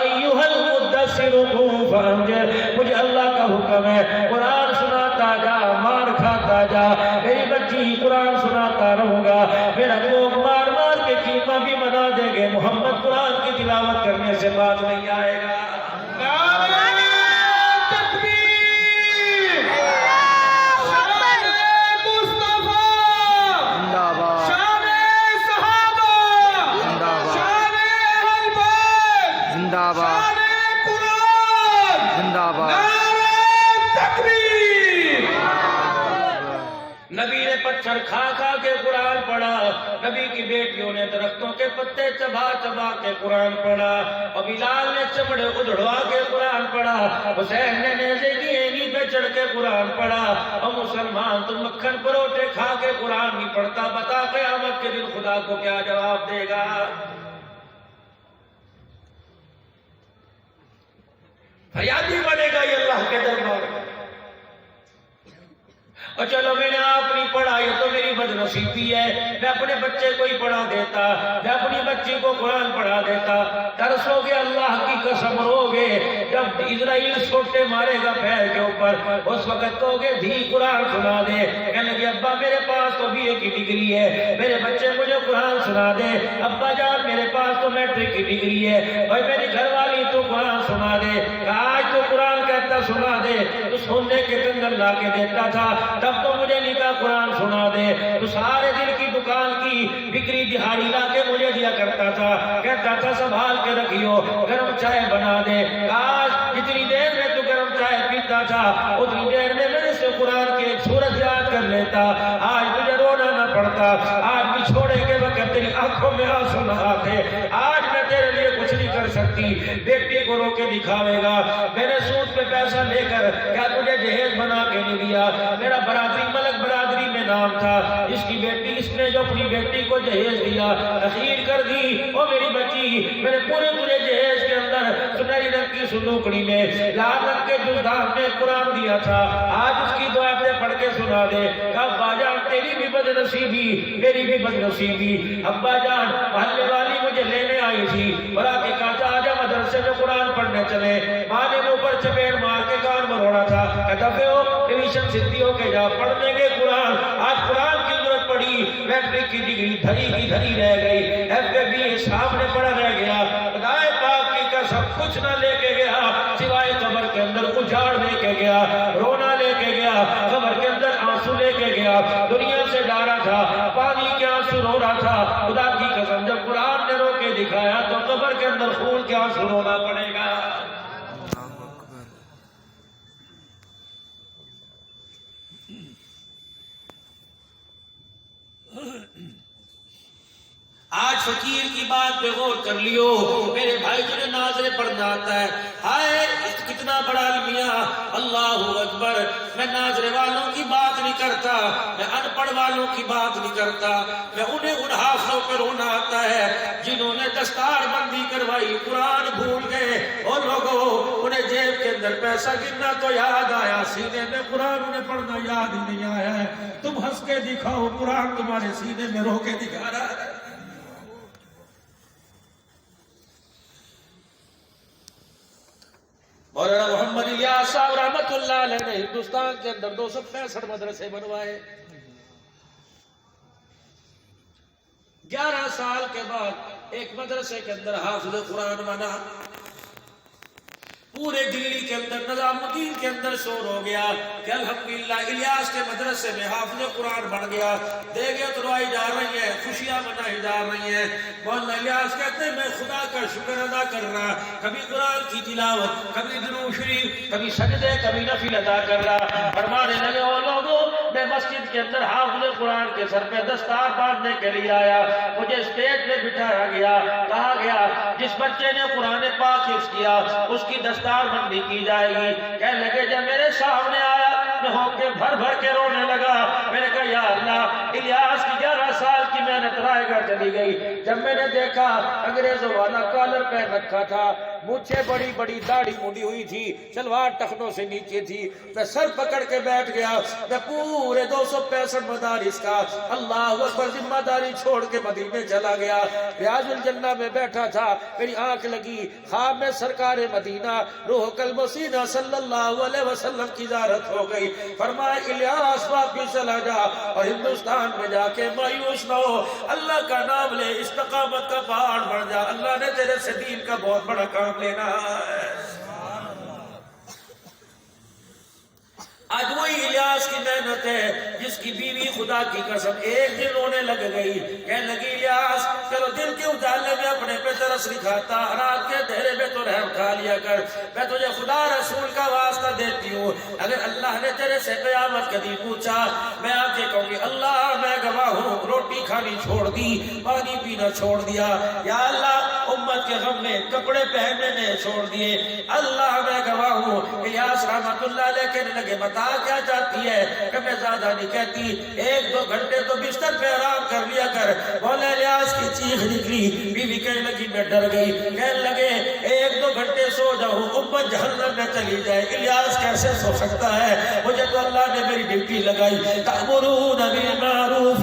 ایھا المدثر قم فانذر، مجھے اللہ کا حکم ہے قرآن سناتا جا، مار کھاتا جا، میری بچی قرآن سناتا رہوں گا، میرا لوگ مار مار کے چیخا بھی بنا دیں گے، محمد قرآن کی تلاوت کرنے سے باز نہیں آئے گا۔ نبی نے پتھر کھا کھا کے قرآن پڑھا، نبی کی بیٹیوں نے درختوں کے پتے چبا چبا کے قرآن پڑھا، اور بلال نے چمڑے ادھڑوا کے قرآن پڑھا، حسین نے نیزے کی اینی پہ چڑھ کے قرآن پڑھا، اور مسلمان تو مکھن پروٹے کھا کے قرآن نہیں پڑھتا، بتا قیامت کے دن خدا کو کیا جواب دے گا؟ فریادی بنے گا یہ اللہ کے دربار میں۔ اور چلو میں نے آپ نہیں پڑھا، یہ تو میری بدنصیبی ہے، میں اپنے بچے کو ہی پڑھا دیتا، میں اپنی بچی کو قرآن پڑھا دیتا۔ ترسو گے اللہ کی قسم رو گے، جب اسرائیل سوٹے مارے گا پیر کے اوپر، اس وقت کہو گے دھی قرآن سنا دے، کہنے لگے ابا میرے پاس تو BA کی ڈگری ہے، میرے بچے مجھے قرآن سنا دے، ابا جان میرے پاس تو میٹرک کی ڈگری ہے، اور میری گھر والی تو قرآن سنا دے، آج تو قرآن کہتا سنا دے، تو سننے کے کنگن لا کے دیتا تھا، تب تو مجھے نہیں کہا قرآن سنا دے، تو سارے دن کی دکان کی بکری دہاڑی لا کے مجھے دیا کرتا تھا، کہتا تھا سنبھال کے رکھیو، گرم چائے بنا دے، آج جتنی دیر میں تو گرم چائے پیتا تھا اتنی دیر میں میرے سے قرآن کی ایک سورت یاد کر لیتا، آج مجھے رونا نہ پڑتا، آج بچھوڑے کے وقت تیری آنکھوں میں آنسو نہ آتے، آج میں تیرے لیے کچھ نہیں کر سکتی، بیٹی کو رو کے دکھاوے گا، میرے سوٹ پہ پیسہ لے کر کیا تجھے جہیز بنا کے نہیں دیا، میرا برادری ملک برادری میں نام تھا، اس کی بیٹی، اس نے جو اپنی بیٹی کو جہیز دیا تخیر کر دی، او میری بچی میرے پورے پورے جہیز کے اندر سنہری رنگ کی صندوقڑی میں لال رنگ کے جلدان میں قرآن دیا تھا، آج اس کی دعا اپنے پڑھ کے سنا دے، کہ ابا جان تیری بھی بدنصیبی میری بھی بدنصیبی، ابا جان محلے والی مجھے لینے آئی تھی، برا کے کہا آجا مدرسے میں قرآن پڑھنے چلے، ماں نے اوپر چپیڑ مار کے کان مروڑا تھا، دفعے ہو ٹیویشن سدھی ہو کے جا پڑھنے کے قرآن، آج قرآن کی ضرورت پڑی، میٹرک کی ڈگری دھری کی دھری رہ گئی، FA سامنے پڑا رہ گیا، خدائے پاک کی قسم کچھ نہ لے کے گیا سوائے قبر کے اندر اجاڑ لے کے گیا، رونا لے کے گیا، قبر کے اندر آنسو لے کے گیا، دنیا سے ڈارا تھا، پانی کے آنسو رو رہا تھا، خدا کی قسم جب قرآن نے رو کے دکھایا تو قبر کے اندر خون کے آنسو رونا پڑے گا۔ آج فقیر کی بات پہ غور کر لیو، میرے بھائی تجھے ناظرے پڑھنا آتا ہے، ہائے کتنا بڑا المیاں، اللہ اکبر، میں ناظرے والوں کی بات نہیں کرتا، میں ان پڑھ والوں کی بات نہیں کرتا، میں انہیں ان حافظوں پہ رونا آتا ہے جنہوں نے دستار بندی کروائی، قرآن بھول گئے، اور لوگوں انہیں جیب کے اندر پیسہ گننا تو یاد آیا، سینے میں قرآن انہیں پڑھنا یاد ہی نہیں آیا ہے، تم ہنس کے دکھاؤ قرآن تمہارے سینے میں رو کے دکھا رہا ہے۔ مولانا محمد الیاس صاحب رحمت اللہ علیہ نے ہندوستان کے اندر 265 مدرسے بنوائے، 11 سال کے بعد ایک مدرسے کے اندر حافظ قرآن بنا، پورے دلی کے اندر نظام الدین کے اندر شور ہو گیا کہ الحمدللہ الیاس کے مدرسے میں حافظ قرآن بن گیا، دیگیں اڑائی جا رہی ہیں، خوشیاں منائی جا رہی ہیں۔ مولانا الیاس کہتے ہیں میں خدا کا شکر ادا کر رہا، کبھی قرآن کی تلاوت، کبھی درود شریف، کبھی سجدے، کبھی نفل ادا کر رہا۔ فرمانے لگے او لوگوں، میں مسجد کے اندر حافظ قرآن کے سر پہ دستار باندھنے کے لیے آیا، مجھے اسٹیج پہ بٹھایا گیا، کہا گیا جس بچے نے قرآن پاک حفظ کیا اس کی دستار بندی کی جائے گی۔ کہنے لگے جب میرے سامنے آیا میں ہو کے بھر بھر کے رونے لگا، میں نے کہا یا اللہ، الیاس کی 11 سال کی محنت رائے گاہ چلی گئی۔ جب میں نے دیکھا انگریزوں والا کالر پہن رکھا تھا، مجھے بڑی بڑی داڑھی مڈی ہوئی تھی، شلوار ٹخنوں سے نیچے تھی، میں سر پکڑ کے بیٹھ گیا۔ میں پورے 265 مدارس کا اللہ اکبر ذمہ داری چھوڑ کے مدینے چلا گیا۔ ریاض الجنہ میں بیٹھا تھا، میری آنکھ لگی، خواب میں سرکار مدینہ روح قلب و سینہ صلی اللہ علیہ وسلم کی زیارت ہو گئی۔ فرمایا الیاس واپس چلا جا اور ہندوستان میں جا کے مایوس نہ ہو، اللہ کا نام لے، استقامت کا پہاڑ بن جا، اللہ نے تیرے سے دین کا بہت بڑا کام لینا ہے۔ آج وہی الیاس کی محنت ہے جس کی بیوی خدا کی قسم ایک دن رونے لگ گئی، کہنے لگی الیاس چلو دن کے اجالے میں اپنے پہ ترس نہیں کھاتا، رات کے اندھیرے میں تو رحم کھا لیا کر، میں تجھے خدا رسول کا واسطہ دیتی ہوں، اگر اللہ نے تیرے سے قیامت کا دن پوچھا میں آ کے کہوں گی اللہ میں گواہ ہوں روٹی کھانی چھوڑ دی، پانی پینا چھوڑ دیا، یا اللہ امت کے غم میں کپڑے پہننے میں چھوڑ دیے، اللہ میں گواہ ہوں۔ الیاس رحمت اللہ علیہ کہنے لگے بتا کیا چاہتی ہے کہ میں زیادہ نہیں کہتی، 1-2 گھنٹے تو بستر پہ آرام کر لیا کر۔ مولا الیاس کی چیخ نکلی، بیوی کہنے لگی میں ڈر گئی، کہنے لگے 1-2 گھنٹے سو جاؤں امت جہنم میں چلی جائے، الیاس کیسے سو سکتا ہے، مجھے تو اللہ نے میری ڈیوٹی لگائی، تأمرون بالمعروف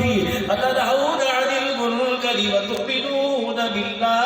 وتنہون عن المنکر وتؤمنون باللہ۔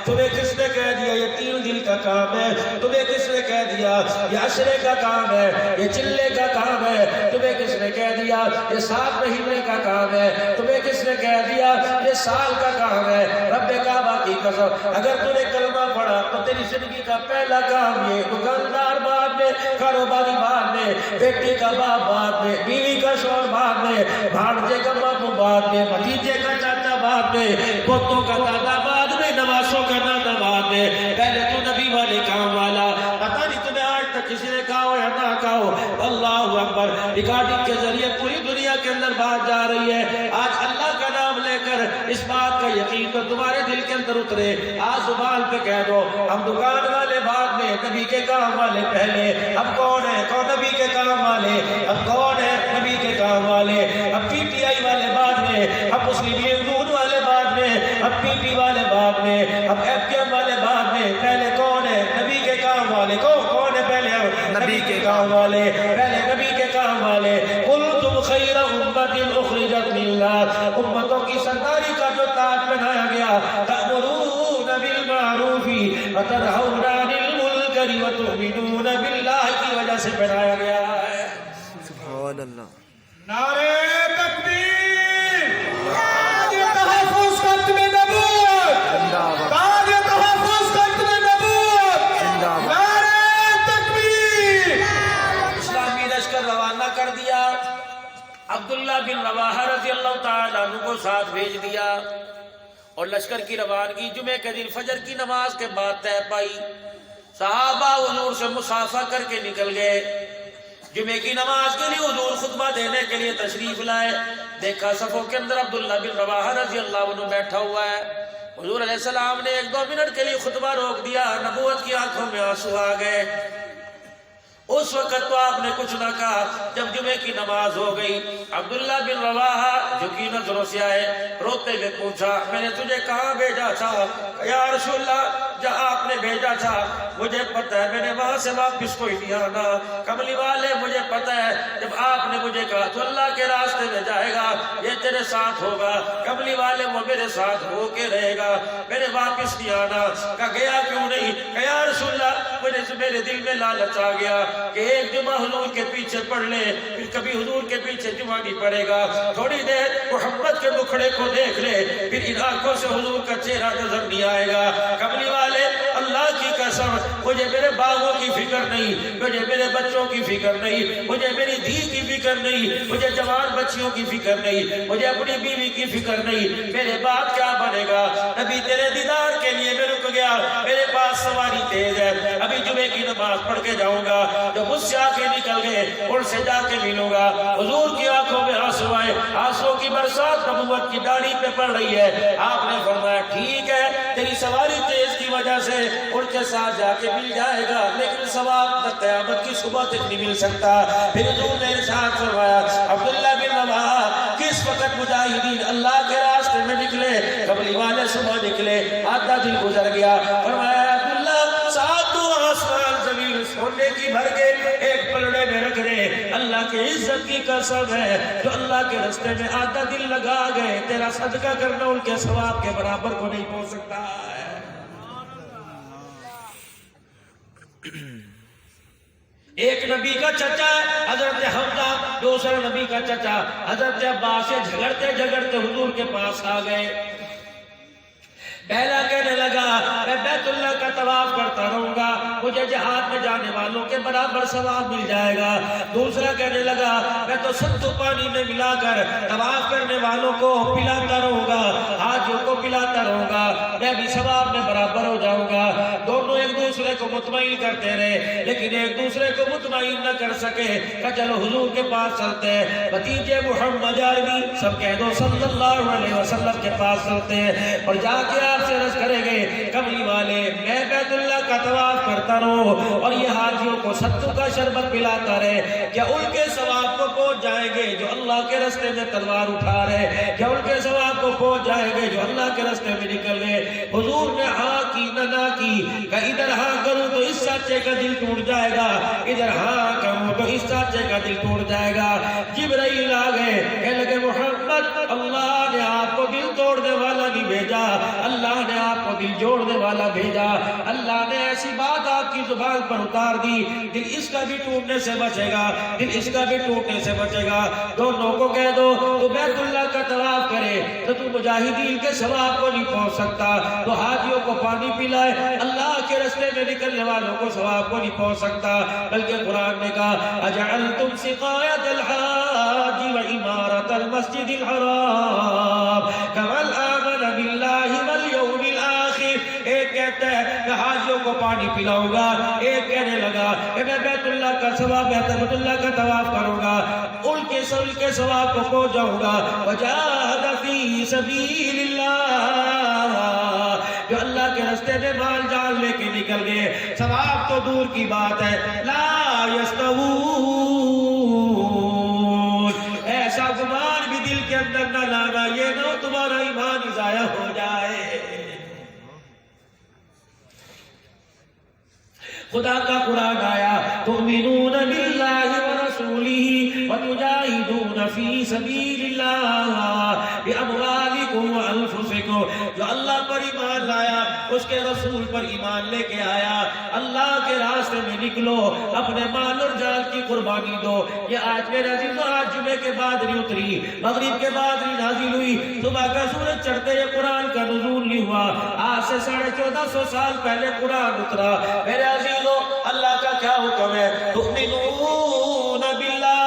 تمہیں کس نے کہہ دیا یہ 3 دن کا کام ہے، تمہیں کس نے کہہ دیا یہ عشرے کا کام ہے، یہ چلے کا کام ہے، تمہیں کس نے کہہ دیا یہ 7 مہینے کا کام ہے، تمہیں کس نے کہہ دیا یہ سال کا کام ہے۔ رب کعبہ کی قسم اگر تم نے کلمہ پڑھا تو تیری زندگی کا پہلا کام یہ، دکاندار بعد میں، کاروباری بعد میں، بیٹی کا باپ بعد میں، بیوی کا شوہر بعد میں، بھانجے کا باپو بعد میں، بھتیجے کا چاچا بعد میں، پوتوں کا دادا بعد میں، نواسوں کا نانا بعد میں، پہلے تو نبی والے کام والا۔ پتہ نہیں تمہیں آج تک کسی نے کہا ہو یا نہ کہا ہو، اللہ اکبر، ریکارڈنگ کے ذریعے پوری دنیا کے اندر بات جا رہی ہے۔ آج اللہ کا نام لے کر اس بات کا یقین تو تمہارے دل کے اندر اترے، آج زبان پہ کہہ دو ہم دکان والے بعد میں، نبی کے کام والے پہلے۔ اب کون ہے؟ کون نبی کے کام والے؟ اب کون ہے؟ نبی کے کام والے۔ اب پی ٹی آئی والے بعد میں، اب مسلم لیگ نون والے بعد میں، اب پی پی والے بعد میں، اب ایف پی ایم والے بعد میں، پہلے کون ہے؟ نبی کے کام والے۔ کون ہے پہلے؟ نبی کے کام والے، پہلے نبی کے کام والے۔ کنتم خیر امت اخرجت للناس، امتوں کی سرداری کا جو تاج پہنایا گیا، تأمرون بالمعروف وتنہون عن المنکر وتؤمنون باللہ کی وجہ سے پہنایا گیا ہے۔ سبحان اللہ۔ نعرے تکبیر، تاج تحفظ ختم نبوت، تاج تحفظ ختم نبوت، نعرے تکبیر۔ اسلامی لشکر روانہ کر دیا، عبداللہ بن رواحہ رضی اللہ تعالیٰ عنہ کو ساتھ بھیج دیا، اور لشکر کی روانگی جمعے کے دن فجر کی نماز کے بعد طے پائی۔ صحابہ حضور سے مصافحہ کر کے نکل گئے، جمعے کی نماز کے لیے حضور خطبہ دینے کے لیے تشریف لائے، دیکھا صفوں کے اندر عبداللہ بن رواحہ رضی اللہ عنہ بیٹھا ہوا ہے۔ حضور علیہ السلام نے 1-2 منٹ کے لیے خطبہ روک دیا، نبوت کی آنکھوں میں آنسو آ گئے۔ اس وقت تو آپ نے کچھ نہ کہا، جب جمعے کی نماز ہو گئی عبداللہ بن رواحہ جھکی نظروں سے آئے، روتے ہوئے پوچھا میں نے تجھے کہاں بھیجا تھا؟ یا رسول اللہ جہاں آپ نے بھیجا تھا مجھے پتہ ہے، میں نے وہاں سے واپس کوئی نہیں آنا۔ کملی والے مجھے پتہ ہے جب آپ نے مجھے کہا تو اللہ کے راستے میں جائے گا، یہ تیرے ساتھ ہوگا، کملی والے وہ میرے ساتھ ہو کے رہے گا، میں نے واپس نہیں آنا۔ کہا گیا کیوں نہیں؟ کہ یا رسول اللہ میرے دل میں لالچ آ گیا کہ ایک جمعہ حضور کے پیچھے پڑھ لے، پھر کبھی حضور کے پیچھے جمعہ نہیں پڑے گا، تھوڑی دیر محمد کے مکھڑے کو دیکھ لے، پھر ان آنکھوں سے حضور کا چہرہ نظر نہیں آئے گا۔ کملی والے اللہ کی قسم مجھے میرے باغوں کی فکر نہیں، مجھے میرے بچوں کی فکر نہیں، مجھے میری دھی کی فکر نہیں، مجھے جوان بچیوں کی فکر نہیں، مجھے اپنی بیوی کی فکر نہیں، میرے باپ کیا بنے گا؟ نبی تیرے دیدار کے لیے میں رک گیا، میرے پاس سواری تیز ہے، ابھی جمعے کی نماز پڑھ کے جاؤں گا، جو مجھ سے آنکھیں نکل گئے ان سے جا کے ملوں گا۔ حضور کی آنکھوں میں آنسو آئے، آنسو کی برسات نبوت کی داڑھی پہ پڑ رہی ہے۔ آپ نے فرمایا ٹھیک ہے، تیری سواری تیز کی وجہ سے ان کے ساتھ جا کے مل جائے گا، لیکن ثواب تک قیامت کی صبح تک نہیں مل سکتا۔ پھر حضور نے ارشاد فرمایا عبداللہ بن رواحہ کس وقت مجاہدین اللہ کے راستے میں نکلے، قبلی والے صبح نکلے، آدھا دن گزر گیا، فرمایا عبداللہ ساتوں آسمان زمین سونے کی بھر کے ایک پلڑے میں رکھ دے، اللہ کی عزت کی قسم ہے جو اللہ کے راستے میں آدھا دن لگا گئے، تیرا صدقہ کرنا ان کے ثواب کے برابر کو نہیں پہنچ سکتا ہے۔ ایک نبی کا چچا حضرت حمزہ، دوسرا نبی کا چچا حضرت عباس سے جھگڑتے جھگڑتے حضور کے پاس آ گئے۔ پہلا کہنے لگا میں بیت اللہ کا طواف کرتا رہوں گا، مجھے جہاد میں جانے والوں کے برابر ثواب مل جائے گا۔ دوسرا کہنے لگا میں تو ستو پانی میں ملا کر طواف کرنے والوں کو پلاتا رہوں گا، حاجیوں کو پلاتا رہوں گا، میں بھی ثواب میں برابر ہو جاؤں گا۔ دونوں ایک دوسرے کو مطمئن کرتے رہے، لیکن ایک دوسرے کو مطمئن نہ کر سکے کہ چلو حضور کے پاس چلتے ہیں، بھتیجے محمد عربی سب کہہ دو صلی اللہ علیہ وسلم کے پاس چلتے ہیں، اور جا کے آپ سے عرض کریں گے کملی والے میں بیت اللہ کا طواف کرتا رہوں اور یہ حاجیوں کو ستو کا شربت پلاتا رہے، کیا ان کے ثواب کو پہنچ جائیں گے جو اللہ کے راستے میں تلوار اٹھا رہے، کیا ان کے ثواب کو پہنچ جائیں گے جو اللہ کے راستے میں نکل گئے؟ حضور نے ہاں کی نہ کی کہ ادھر ہاں کروں تو اس چاچے کا دل ٹوٹ جائے گا، ادھر ہاں کروں تو اس چاچے کا دل ٹوٹ جائے گا۔ جبرائیل آ گئے کہنے لگے محمد اللہ نے آپ کو دل توڑنے والا نہیں بھیجا، اللہ نے آپ کو دل جوڑنے والا بھیجا، اللہ نے ایسی بات آپ کی زبان پر اتار دی، دل اس کا بھی ٹوٹنے سے بچے گا، دل اس کا بھی ٹوٹنے سے بچے گا۔ دونوں کو کہہ دو تو بیت اللہ کا طواف کرے تو تو مجاہدین کے ثواب کو نہیں پہنچ سکتا، تو حاجیوں کو پانی پلائے اللہ کے راستے میں نکلنے والوں کو ثواب کو نہیں پہنچ سکتا۔ بلکہ قرآن نے کہا اجعلتم سقایۃ الحاج وعمارۃ المسجد الحرام کمن آمن باللہ والیوم الاخر۔ ایک کہتا ہے کہ حاجیوں کو پانی پلاؤں گا، ایک کہنے لگا کہ میں بیت اللہ کا ثواب بیت اللہ کا طواف کروں گا، ان کے ثواب کو پہنچ جاؤں گا۔ وجاہد فی سبیل اللہ، جو اللہ کے راستے میں مال جان لے کے نکل گئے، ثواب تو دور کی بات ہے، لا یستوون، ایسا گمان بھی دل کے اندر نہ لانا، یہ نہ تمہارا ایمان ضائع ہو جائے۔ خدا کا قرآن آیا تؤمنون باللہ ورسولہ وتجاہدون فی سبیل اللہ باموالکم وانفسکم، جو اللہ پر ایمان لایا، اس کے رسول پر ایمان لے کے آیا، اللہ کے راستے میں نکلو، اپنے مال اور جان کی قربانی دو۔ یہ آج میرے عزیزوں آج جمعے کے بعد نہیں اتری، مغرب کے بعد نہیں نازل ہوئی، صبح کا سورج چڑھتے یہ قرآن کا نزول نہیں ہوا، آج سے 1450 سال پہلے قرآن اترا۔ میرے عزیزوں اللہ کا کیا حکم ہے؟ تؤمنون باللہ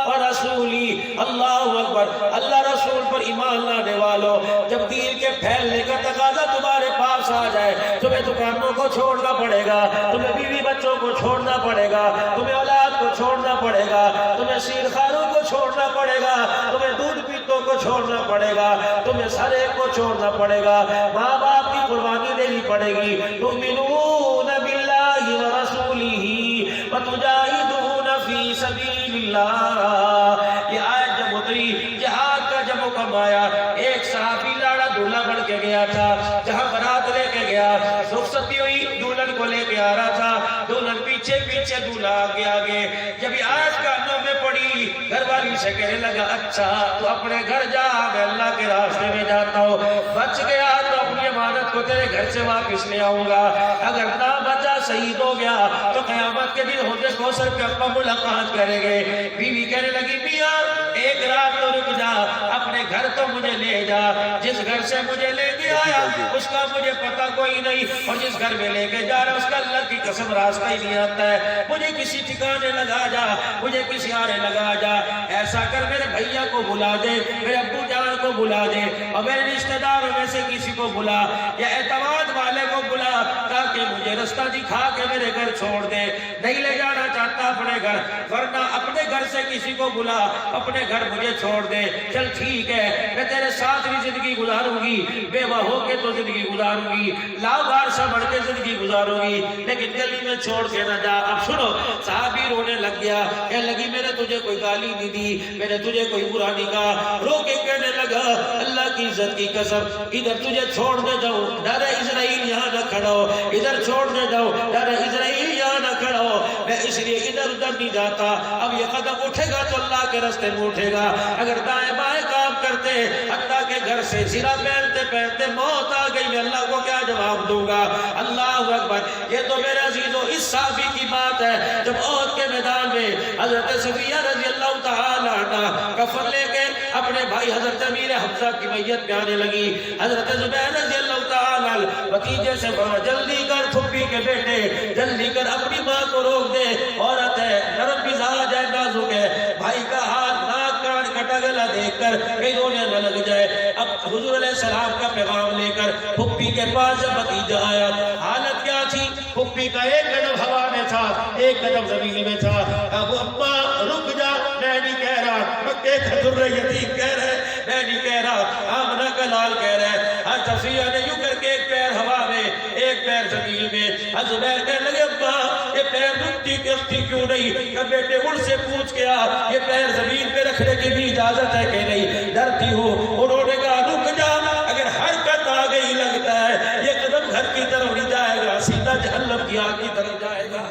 ورسولہ، اللہ اکبر، اللہ رسول پر ایمان لانے والوں، جب دین کے پھیلنے کا تقاضا تمہارے پاس آ جائے، تمہیں دکانوں کو چھوڑنا پڑے گا، تمہیں بیوی بچوں کو چھوڑنا پڑے گا، تمہیں اولاد کو چھوڑنا پڑے گا، تمہیں شیر خاروں کو چھوڑنا پڑے گا، تمہیں دودھ پیتوں کو چھوڑنا پڑے گا، تمہیں سر ایک کو چھوڑنا پڑے گا، ماں باپ کی قربانی دینی پڑے گی۔ تؤمنون باللہ ورسولہ وتجاہدون فی سبیل اللہ۔ یہ آیت جب اتری، جہاد کا جب حکم آیا، ایک صحابی لاڑا دولہا بن کے گیا تھا، جہاں برات لے کے گیا، رخصتی ہوئی، دلہن کو لے کے آ رہا تھا، دلہن پیچھے پیچھے دولہا آگے آگے۔ جب یہ آیت کانوں میں پڑی، گھر والی سے کہنے لگا اچھا تو اپنے گھر جا، میں اللہ کے راستے میں جاتا ہوں، بچ گیا تو اپنی امانت کو تیرے گھر سے واپس لے آؤں گا، اگر نہ بچا شہید ہو گیا تو قیامت کے دن ہوتے کوثر پہ اپنا ملاقات کریں گے۔ بیوی کہنے لگی میاں ایک رات تو رک جا، اپنے گھر تو مجھے لے جا، جس گھر سے مجھے لے گیا آیا اس کا مجھے پتہ کوئی نہیں، اور جس گھر میں لے کے جا رہا اس کا اللہ کی قسم راستہ ہی نہیں آتا ہے، مجھے کسی ٹھکانے لگا جا، مجھے کسی آرے لگا جا، ایسا کر میرے بھیا کو بلا دے، میرے ابو جان کو بلا دے، اور میرے رشتہ داروں میں سے کسی کو بلا یا اعتماد والے کو بلا، تاکہ مجھے رستہ دکھا کے میرے گھر چھوڑ دے۔ نہیں لے جانا چاہتا اپنے گھر، ورنہ اپنے گھر سے کسی کو بلا، اپنے گھر مجھے چھوڑ دے۔ چل ٹھیک ہے، میں تیرے ساتھ بھی زندگی گزاروں گی، بیوہ ہو کے تو زندگی گزاروں گی، لاؤ بار سے بڑھ کے زندگی گزاروں گی، لیکن گلی میں چھوڑ کے نہ جا۔ اب سنو، صحابی رونے لگ گیا، کہنے لگی میں نے تجھے کوئی گالی نہیں دی، میں نے تجھے کوئی برا نہیں کہا، رو کے کہنے لگا اللہ کی عزت کی قسم ادھر تجھے چھوڑ دے جاؤ، ڈر اسرائیل یہاں نہ کھڑا ہو، ادھر چھوڑ دے جاؤ، ڈر اسرائیل یہاں نہ کھڑا ہو، میں اس لیے ادھر ادھر نہیں جاتا، اب یہ قدم اٹھے گا تو اللہ کے راستے میں اٹھے گا، اگر دائیں بائیں کام کرتے حتیٰ کہ گھر سے زرہ پہنتے پہنتے موت آ گئی، میں اللہ کو کیا جواب دوں گا؟ اللہ اکبر۔ یہ تو میرے عزیزو اس صحابی کی بات ہے جب عہد کے میدان میں حضرت صفیہ رضی اللہ تعالی عنہ کفن لے کے اپنے بھائی حضرت امیر حمزہ کی میت پہ آنے لگی، حضرت زبیر رضی اللہ تعالی بھتیجے سے بڑا جلدی کر پھپھی کے بیٹے، جلدی کر اپنی ماں کو روک دے، عورت ہے نرم مزاج ہے نازک ہے، بھائی کا ہاتھ ناک کان کٹا گلا دیکھ کر کہیں رونے نہ لگ جائے۔ اب حضور علیہ السلام کا پیغام لے کر پھپھی کے پاس جب بھتیجا آیا، حالت کیا تھی؟ پھپھی کا ایک قدم ہوا میں تھا، ایک قدم زمین میں تھا۔ اب اما رک جا، میں نہیں کہہ رہا مکے کا در یتیم کہہ رہا ہے، میں نہیں کہہ رہا آمنہ کا لال کہہ رہا ہے۔ حضرت صفیہ نے یوں کر کے ایک پیر ہوا میں ایک پیر زمین میں، حضرت زبیر کہنے لگے اما یہ پیر رکتی کستی کیوں نہیں؟ کہ بیٹے ان سے پوچھ کے آ یہ پیر زمین پہ رکھنے کی بھی اجازت ہے کہ نہیں؟ ڈرتی ہوں۔ انہوں نے کہا رک جا، اگر حرکت آ گئی لگتا ہے یہ قدم گھر کی طرف نہیں جائے گا، سیدھا جہنم کی آگ کی طرف جائے گا۔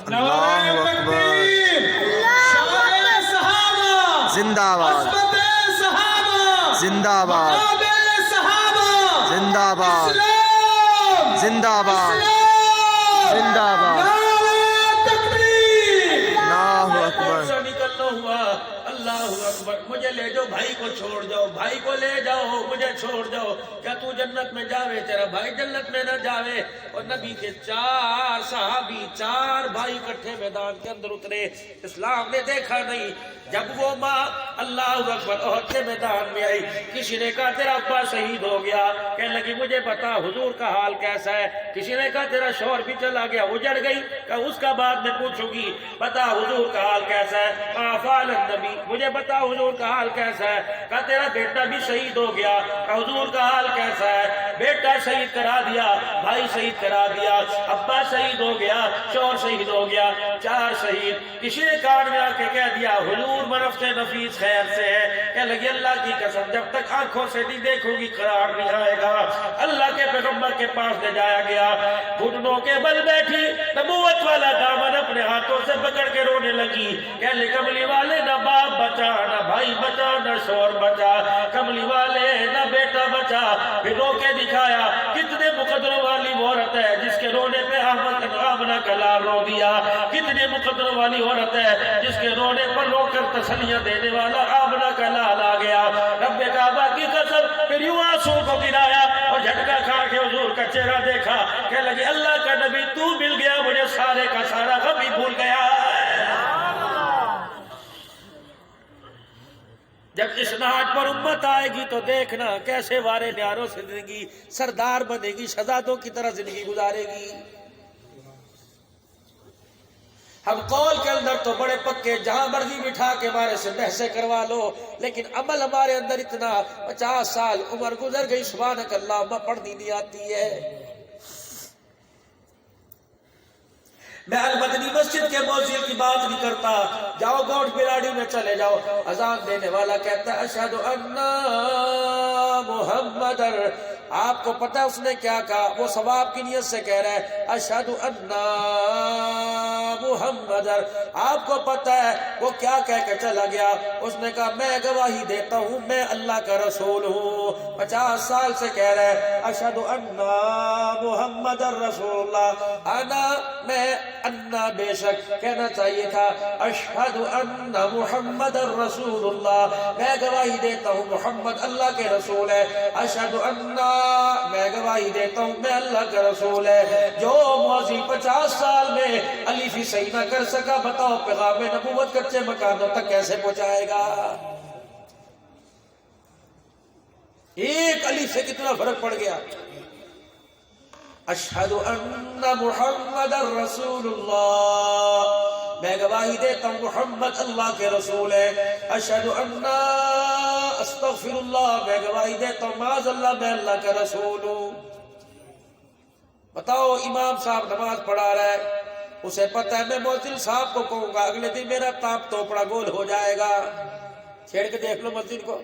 نعرہ تکبیر، شان صحابہ، زندہ باد، عظمت صحابہ، زندہ باد، مقام صحابہ، زندہ باد، اسلام، زندہ باد، اسلام، زندہ باد، نعرہ تکبیر۔ اللہ اکبر۔ سے نکلنا ہوا، اللہ اکبر، مجھے لے جاؤ، بھائی کو چھوڑ جاؤ، بھائی کو لے جاؤ، مجھے چھوڑ جاؤ، کیا تو جنت میں جاوے تیرا بھائی جنت میں نہ جاوے؟ اور نبی کے چار صحابی، چار بھائی اکٹھے میدان کے اندر اترے، اسلام نے دیکھا نہیں۔ جب وہ ماں اللہ اکبر احد کے میدان میں آئی، کسی نے کہا تیرا ابا شہید ہو گیا، کہنے لگی مجھے بتا حضور کا حال کیسا ہے؟ کسی نے کہا تیرا شوہر بھی چلا گیا، اجڑ گئی، کہا اس کا بعد میں پوچھوں گی، بتا حضور کا حال کیسا ہے؟ فعل النبی، مجھے بتا حضور کا حال کیسا ہے؟ کہا تیرا بیٹا بھی شہید ہو گیا، کہا حضور کا حال کیسا ہے؟ بیٹا شہید کرا دیا، بھائی شہید کرا دیا، ابا شہید ہو گیا، شوہر شہید ہو گیا، چار شہید۔ کسی نے کان میں آ کے کہہ دیا حضور منفس نفیس خیر سے ہے، کہ لگی اللہ کی قسم جب تک آنکھوں سے نہیں دیکھوں گی قرار نہیں آئے گا۔ اللہ کے پیغمبر کے پاس لے جایا گیا، گھٹنوں کے بل بیٹھی، نبوت والا دامن اپنے ہاتھوں سے پکڑ کے رونے لگی، کہنے کملی والے نہ باپ بچا، نہ بھائی بچا، نہ شوہر بچا، کملی والے نہ بیٹا بچا۔ پھر رو کے دکھایا کتنے مقدروں والی عورت ہے جس کے رونے پہ آمنہ کا لال رو دیا، کتنے مقدروں والی عورت ہے جس کے رونے پر رو کر تسلیاں دینے والا آمنہ کا لال آ گیا۔ رب کعبہ کی قسم پھر یوں آنسو کو گرایا اور جھٹکا کھا کے حضور کا چہرہ دیکھا، کہنے لگے اللہ کا نبی تو مل گیا، مجھے سارے کا سارا غم ہی بھول گیا۔ جب اس نہج پر امت آئے گی تو دیکھنا کیسے وارے نیاروں سے زندگی سردار بنے گی، شہزادوں کی طرح زندگی گزارے گی۔ ہم قول کے اندر تو بڑے پکے، جہاں مرضی بٹھا کے ہمارے سے بحثیں کروا لو، لیکن عمل ہمارے اندر اتنا 50 سال عمر گزر گئی سبحانک اللہ پڑھنی نہیں آتی ہے۔ میں المدنی مسجد کے مؤذن کی بات نہیں کرتا، جاؤ گوٹ بلاڑی میں چلے جاؤ، اذان دینے والا کہتا ہے اشہد ان محمد، آپ کو پتہ اس نے کیا کہا؟ وہ ثواب کی نیت سے کہہ رہا ہے اشہد ان محمد، آپ کو پتہ ہے وہ کیا کہہ کے چلا گیا؟ اس نے کہا میں گواہی دیتا ہوں میں اللہ کا رسول ہوں۔ 50 سال سے کہہ رہا ہے اشہد ان محمد رسول اللہ، انا میں انا بے شک کہنا چاہیے تھا اشہد ان محمد رسول اللہ، میں گواہی دیتا ہوں محمد اللہ کے رسول ہے، اشہد ان میں گواہی دیتا ہوں میں اللہ کا رسول ہے۔ جو ماضی 50 سال میں الف صحیح نہ کر سکا، بتاؤ پیغام نبوت کچے مکانوں تک کیسے پہنچائے گا؟ ایک الف سے کتنا فرق پڑ گیا۔ اشہد ان محمد رسول اللہ، میں گواہی دیتا ہوں محمد اللہ کے رسول ہے، اشہد ان استغفر اللہ، میں گواہی دیتا ہوں معاذ اللہ میں اللہ کا رسول ہوں۔ بتاؤ امام صاحب نماز پڑھا رہا ہے، اسے پتہ ہے میں مؤذن صاحب کو کہوں گا اگلے دن میرا تاپ توپڑا گول ہو جائے گا۔ چھیڑ کے دیکھ لو مؤذن کو،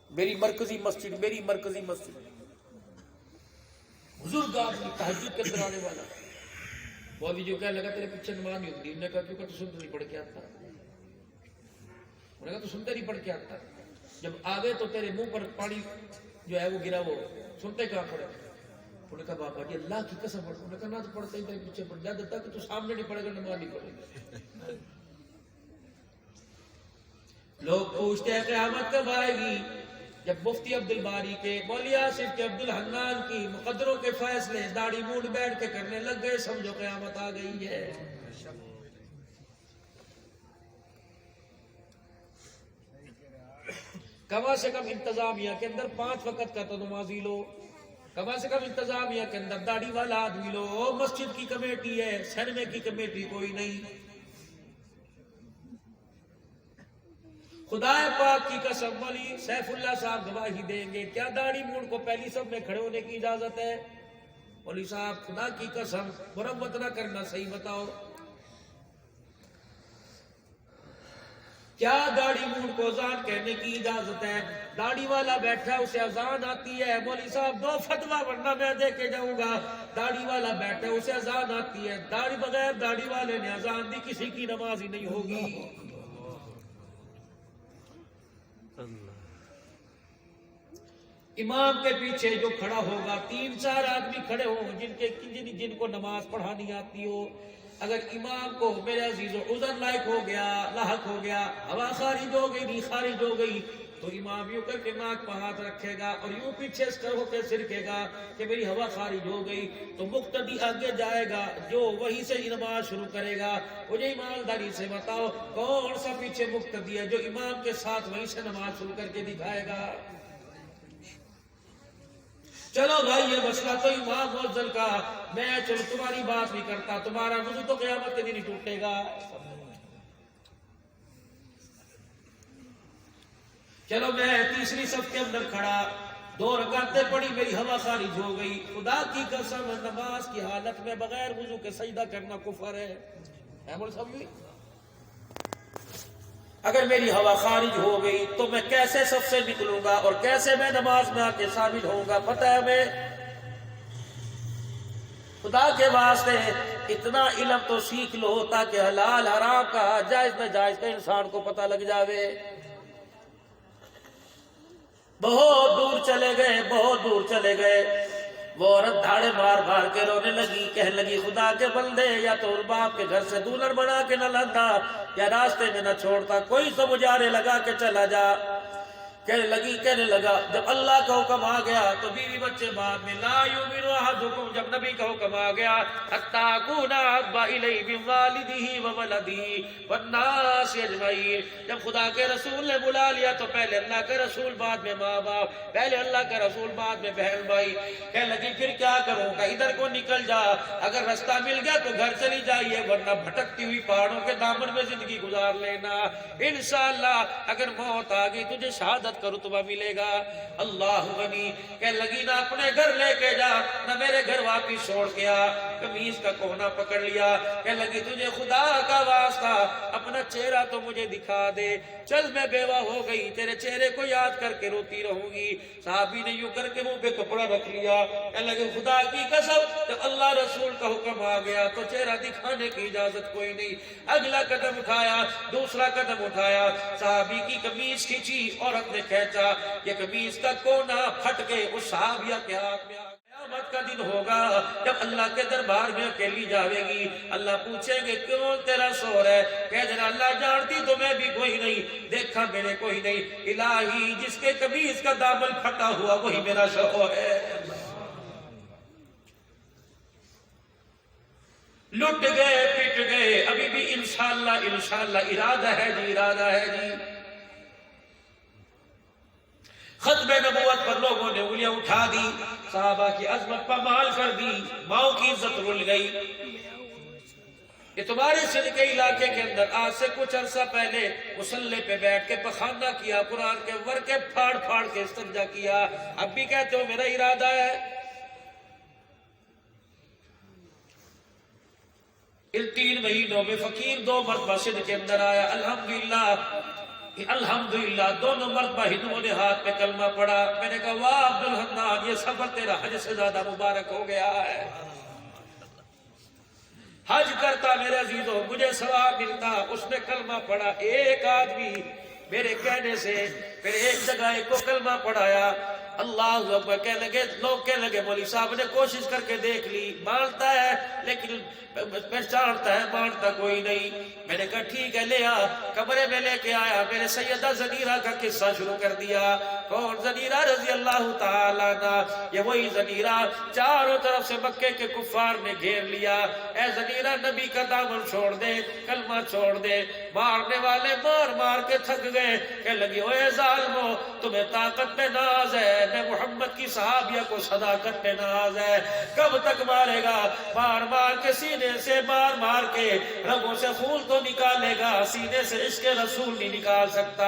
میری مرکزی مسجد بزرگ آدمی تہجد کے اندر آنے والا، وہ ابھی جو کہنے لگا تیرے پیچھے نماز نہیں ہوتی، انہوں نے کہا کیوں کہ تو سنتے نہیں پڑھ کے آتا، انہوں نے کہا تو سنتے نہیں پڑھ کے آتا، جب آگے تو تیرے منہ پر پانی جو ہے وہ گرا، وہ سنتے کہاں پڑے؟ انہوں نے کہا بابا جی اللہ کی قسم پڑھ، انہوں نے کہا نہ تو پڑھتے ہی تیرے پیچھے پڑھ جا دیتا کہ تو سامنے نہیں پڑھے گا نماز نہیں پڑھے گا۔ لوگ پوچھتے ہیں قیامت کب آئے گی؟ جب مفتی عبدالباری کے مولوی آصف کے عبدالحنان کی مقدروں کے فیصلے داڑھی موڑ بیٹھ کے کرنے لگ گئے، سمجھو قیامت آ گئی ہے۔ کم سے کم انتظامیہ کے اندر 5 وقت کا تو نمازی لو، کم سے کم انتظامیہ کے اندر داڑھی والا آدمی لو، مسجد کی کمیٹی ہے، سینمے کی کمیٹی کوئی نہیں۔ خدا پاک کی قسم مولوی سیف اللہ صاحب گواہی دیں گے، کیا داڑھی موڑ کو پہلی صف میں کھڑے ہونے کی اجازت ہے؟ مولوی صاحب خدا کی قسم مرمت نہ کرنا، صحیح بتاؤ کیا داڑھی موڑ کو اذان کہنے کی اجازت ہے؟ داڑھی والا بیٹھا ہے اسے اذان آتی ہے، مولوی صاحب 2 فتویٰ ورنہ میں دے کے جاؤں گا، داڑھی والا بیٹھا ہے اسے اذان آتی ہے، بغیر داڑھی والے نے اذان دی کسی کی نماز ہی نہیں ہوگی۔ امام کے پیچھے جو کھڑا ہوگا 3-4 آدمی کھڑے ہوں جن کو نماز پڑھانی آتی ہو، اگر امام کو میرے عزیزو عذر لائق ہو گیا، لاحق ہو گیا، ہوا خارج ہو گئی، نہیں خارج ہو گئی، تو امام یوں کر کے ناک پر ہاتھ رکھے گا اور یوں پیچھے ہو کے سرکے گا کہ میری ہوا خارج ہو گئی، تو مقتدی آگے جائے گا جو وہیں سے نماز شروع کرے گا۔ مجھے ایمانداری سے بتاؤ کون سا پیچھے مقتدی ہے جو امام کے ساتھ وہیں سے نماز شروع کر کے دکھائے گا؟ چلو بھائی یہ مسئلہ تو امام مؤذن کا، میں چلو تمہاری بات نہیں کرتا، تمہارا وضو تو قیامت کے دن ہی ٹوٹے گا۔ چلو میں تیسری صف کے اندر کھڑا، 2 رکعتیں پڑھی، میری ہوا خارج ہو گئی، خدا کی قسم نماز کی حالت میں بغیر وضو کے سجدہ کرنا کفر ہے۔ بول سمجھی؟ اگر میری ہوا خارج ہو گئی تو میں کیسے سب سے نکلوں گا اور کیسے میں نماز میں آ کے شامل ہوں گا؟ پتہ ہے ہمیں خدا کے واسطے اتنا علم تو سیکھ لو تاکہ حلال حرام کا جائز ناجائز کا انسان کو پتہ لگ جاوے۔ بہت دور چلے گئے، وہ عورت دھاڑے مار مار کے رونے لگی، کہنے لگی خدا کے بندے یا تو باپ کے گھر سے دولہن بنا کے نہ لاتا یا راستے میں نہ چھوڑتا، کوئی تو مجارے لگا کے چلا جا۔ کہنے لگا جب اللہ کا حکم آ گیا تو بیوی بچے بعد میں، لا یؤمن احدکم، جب نبی کا حکم آ گیا، حتی اکون احب الیہ من والدہ وولدہ والناس اجمعین، جب خدا کے رسول نے بلا لیا تو پہلے اللہ کا رسول، بعد میں ماں باپ، پہلے اللہ کا رسول بعد میں بہن بھائی۔ کہنے لگی پھر کیا کروں گا؟ ادھر کو نکل جا، اگر رستہ مل گیا تو گھر چلی جائیے، ورنہ بھٹکتی ہوئی پہاڑوں کے دامن میں زندگی گزار لینا، انشاءاللہ اگر موت آ گئی تجھے شہادت کا رتبہ ملے گا۔ اللہ غنی، کہنے لگی نہ اپنے گھر لے کے جا نہ میرے گھر واپس چھوڑ کے آ، قمیص کا کونا پکڑ لیا، کہنے لگی تجھے خدا کا واسطہ اپنا چہرہ تو مجھے دکھا دے، چل میں بیوہ ہو گئی تیرے چہرے کو یاد کر کے روتی رہوں گی۔ صحابی نے یوں کر کے منہ پہ کپڑا رکھ لیا، کہنے لگے خدا کی قسم جب اللہ رسول کا حکم آ گیا تو چہرہ دکھانے کی اجازت کوئی نہیں۔ اگلا قدم اٹھایا، دوسرا قدم اٹھایا، صحابی کی قمیص کھینچی، عورت نے کھینچا، یہ قمیص کا کونا پھٹ کے اس صحابیہ کے ہاتھ میں آ گیا۔ قیامت کا دن ہوگا جب اللہ کے دربار میں اکیلی جاوے گی، اللہ پوچھیں گے کیوں تیرا شوہر ہے؟ کہہ دینا اللہ جانتی تو میں بھی کوئی نہیں، دیکھا میں نے کوئی نہیں، الہی جس کے قمیص کا دامن پھٹا ہوا وہی میرا شوہر ہے۔ لٹ گئے پٹ گئے، ابھی بھی انشاءاللہ ارادہ ہے جی، ارادہ ہے جی۔ ختم نبوت پر لوگوں نے انگلیاں اٹھا دی، صحابہ کی عظمت پامال کر دی، ماؤں کی عزت رل گئی۔ یہ تمہارے سندھ کے علاقے کے اندر آج سے کچھ عرصہ پہلے مصلی پہ بیٹھ کے پخانہ کیا، قرآن کے ورقے پھاڑ پھاڑ کے استنجا کیا، اب بھی کہتے ہو میرا ارادہ ہے۔ ان 3 مہینوں میں فقیر 2 مرتبہ سندھ کے اندر آیا، الحمدللہ دونوں مرتبہ ہندوؤں نے ہاتھ میں کلمہ پڑھا۔ میں نے کہا واہ عبدالحنان، یہ سفر تیرا حج سے زیادہ مبارک ہو گیا ہے۔ حج کرتا میرے عزیزوں، مجھے ثواب ملتا۔ اس نے کلمہ پڑھا، ایک آدمی میرے کہنے سے پھر ایک جگہ ایک کو کلمہ پڑھایا، اللہ اکبر، کہنے لگے، لوگ کہنے لگے مولوی صاحب نے کوشش کر کے دیکھ لی، مانتا ہے لیکن پہچانتا ہے، مانتا کوئی نہیں۔ میں نے کہا ٹھیک ہے لے آ، کمرے میں لے کے آیا، میرے سیدہ زنیرہ کا قصہ شروع کر دیا۔ کون؟ زنیرہ رضی اللہ تعالیٰ عنہ، یہ وہی زنیرہ چاروں طرف سے مکے کے کفار نے گھیر لیا، اے زنیرہ نبی کا دامن چھوڑ دے، کلمہ چھوڑ دے۔ مارنے والے مار مار کے تھک گئے، کہنے لگی اوے ظالمو، تمہیں طاقت پہ ناز ہے، میں محمد کی صحابیہ کو صداقت پہ ناز ہے، کب تک مارے گا؟ مار مار کے سینے سے، مار مار کے رگوں سے خون تو نکالے گا، سینے سے عشق رسول نہیں نکال سکتا۔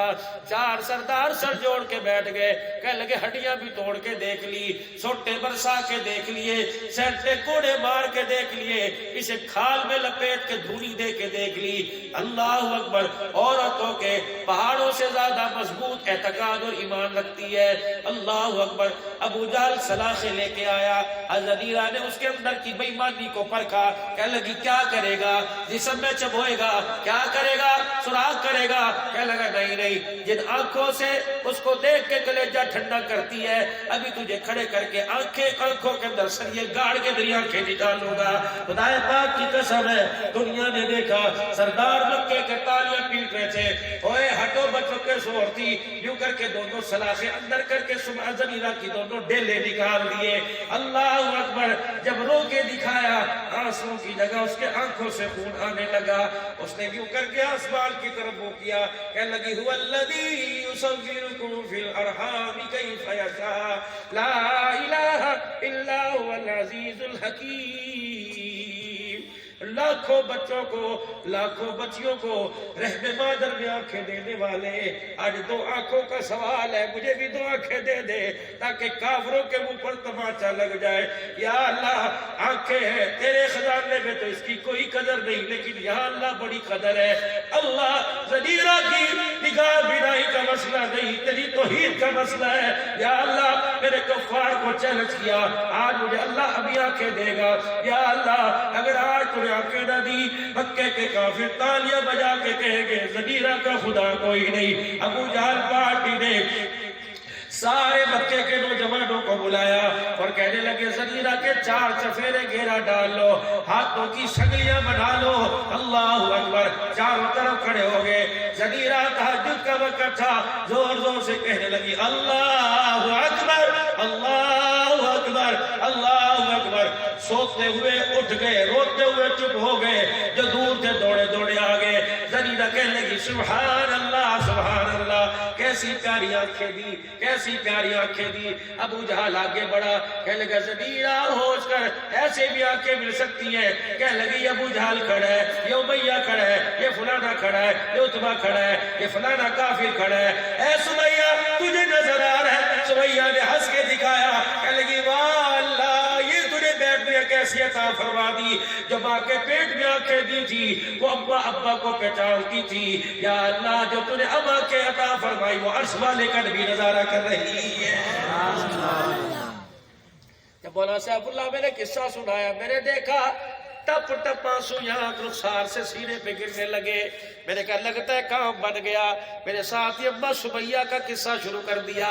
4 سردار سر جوڑ کے بیٹھ گئے، کہنے لگے ہڈیاں بھی توڑ کے دیکھ لی، سوٹے برسا کے دیکھ لیے، سینٹے کوڑے مار کے دیکھ لیے، اسے کھال میں لپیٹ کے دھولی دے کے دیکھ لی۔ اللہ اکبر، عورتوں کے پہاڑوں سے زیادہ مضبوط اعتقاد اور ایمان رکھتی ہے۔ اللہ اکبر، ابو جہل سلاسے لے کے آیا، زنیرہ نے اس کے اندر کی بے ایمانی کو پرکھا، کہنے لگی کیا کرے گا؟ جسم میں چبوئے گا، کیا کرے گا؟ سراغ کرے گا؟ کہنے لگا نہیں نہیں، جن آنکھوں سے اس کو دیکھ کے کلیجہ ٹھنڈا کرتی ہے، ابھی تجھے کھڑے کر کے آنکھوں کے اندر سریے گاڑ کے میری آنکھیں نکالوں گا۔ خدا پاک کی قسم ہے، دنیا نے دیکھا سردار مکے کے تالیاں پیٹ رہے تھے، اوے ہٹو بچوں کے شور تھی، یوں کر کے دونوں سلاسے اندر کر کے زنیرہ کی دونوں ڈیلے نکال دیے۔ اللہ اکبر، جب رو کے دکھایا، آنسوں کی جگہ اس کے آنکھوں سے خون آنے لگا، اس نے یوں کر کے آسمان کی طرف منہ کیا، کہنے لگی هو الذی یصورکم فی الارحام کیف یشاء لا الہ الا هو العزیز الحکیم۔ لاکھوں بچوں کو، لاکھوں بچیوں کو رحم مادر میں آنکھیں دینے والے، آج 2 آنکھوں کا سوال ہے، مجھے بھی 2 آنکھیں دے دے تاکہ کافروں کے منہ پر تماچا لگ جائے۔ یا اللہ آنکھیں ہیں تیرے خزانے میں تو اس کی کوئی قدر نہیں، لیکن یا اللہ بڑی قدر ہے۔ اللہ زنیرہ کی نگاہ بینائی کا مسئلہ نہیں، تیری توحید کا مسئلہ ہے۔ یا اللہ میرے کفار کو چیلنج کیا، آج مجھے اللہ ابھی آنکھیں دے گا۔ یا اللہ اگر آج تمہیں آنکھیں نہ دی، مکے کے کافر تالیاں بجا کے کہیں گے زنیرہ کا خدا کوئی نہیں۔ ابو جہل پارٹی نے سارے مکے کے نوجوانوں کو بلایا اور کہنے لگے زنیرہ کے 4 چفیرے گھیرا ڈال لو، ہاتھوں کی سنگلیاں بنا لو۔ اللہ اکبر، چاروں طرف کھڑے ہو گئے۔ زنیرہ تہجد کا وقت تھا، زور زور سے کہنے لگی اللہ اکبر، اللہ اکبر، اللہ اکبر۔ سوتے ہوئے اٹھ گئے، روتے ہوئے چپ ہو گئے، جو دور تھے دوڑے دوڑے آ گئے۔ زنیرہ کہنے لگی سبحان اللہ، سبحان اللہ، کیسی پیاری آنکھیں دی، کیسی پیاری آنکھیں دی۔ ابو جہل آگے بڑھا، کہنے لگا زنیرہ ہوش کر، ایسے بھی آنکھیں مل سکتی ہیں۔ کہنے لگی یہ ابو جہل کھڑا ہے، یہ امیہ کھڑا ہے، یہ فلانا کھڑا ہے، یہ عتبہ کھڑا ہے، یہ فلانا کافر کھڑا ہے، اے سمیہ تجھے نظر آ رہا ہے؟ سمیہ نے ہنس کے دکھایا، کہنے لگی واہ اللہ، یہ تجھے بیٹھ میں کیسے کیسی عطا فرما دی. جب ماں کے پیٹ میں آنکھیں دی تھی وہ ابا کو پہچانتی تھی. یا اللہ جو تو نے ابا کے عطا فرمائی وہ عرش والے کا بھی نظارہ کر رہی ہے. جب مولانا صاحب اللہ میں نے قصہ سنایا میں نے دیکھا ٹپ ٹپ آنسو یہاں رخسار سے سینے پہ گرنے لگے. میں نے کہا لگتا ہے کام بن گیا. میرے ساتھ ابا سمیہ کا قصہ شروع کر دیا.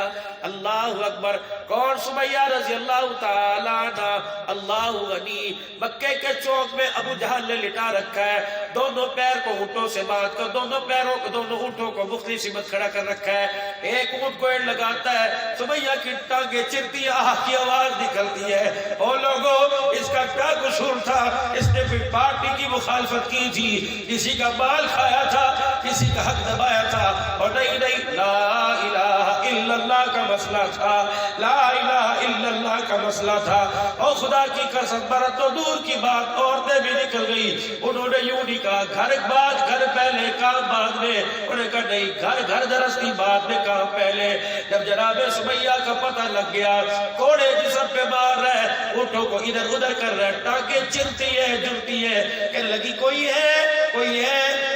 اللہ اکبر. کون سمیہ رضی اللہ تعالیٰ عنہ؟ اللہ غنی. مکے کے چوک میں ابو جہل نے لٹا رکھا ہے. دونوں پیر کو اونٹوں سے باندھ کر دونوں پیروں کو دونوں اونٹوں کو مختلف سمت کھڑا کر رکھا ہے. ایک اونٹ کو ایڑ لگاتا ہے. سمیہ کی ٹانگیں چرتی ہے آہ کی آواز نکلتی ہے. او لوگو اس کا کیا قصور تھا؟ اس نے کوئی پارٹی کی مخالفت کی تھی, کسی کا مال کھایا تھا, کسی کا حق دبایا تھا. اور نہیں لا الہ الا اللہ کا مسئلہ تھا. لا الہ الا اللہ کا مسئلہ تھا. اور خدا کی قسم برت تو دور کی بات عورتیں بھی نکل گئی. انہوں نے یوں نہیں کہا گھر بعد گھر پہلے کام بعد میں. انہوں نے کہا نہیں گھر درستی بعد میں کام پہلے. جب جناب سمیہ کا پتہ لگ گیا کوڑے جسم پہ مار رہا ہے, اونٹوں کو ادھر ادھر کر رہا ہے, ٹانگیں چلتی ہے جلتی ہے, کہنے لگی کوئی ہے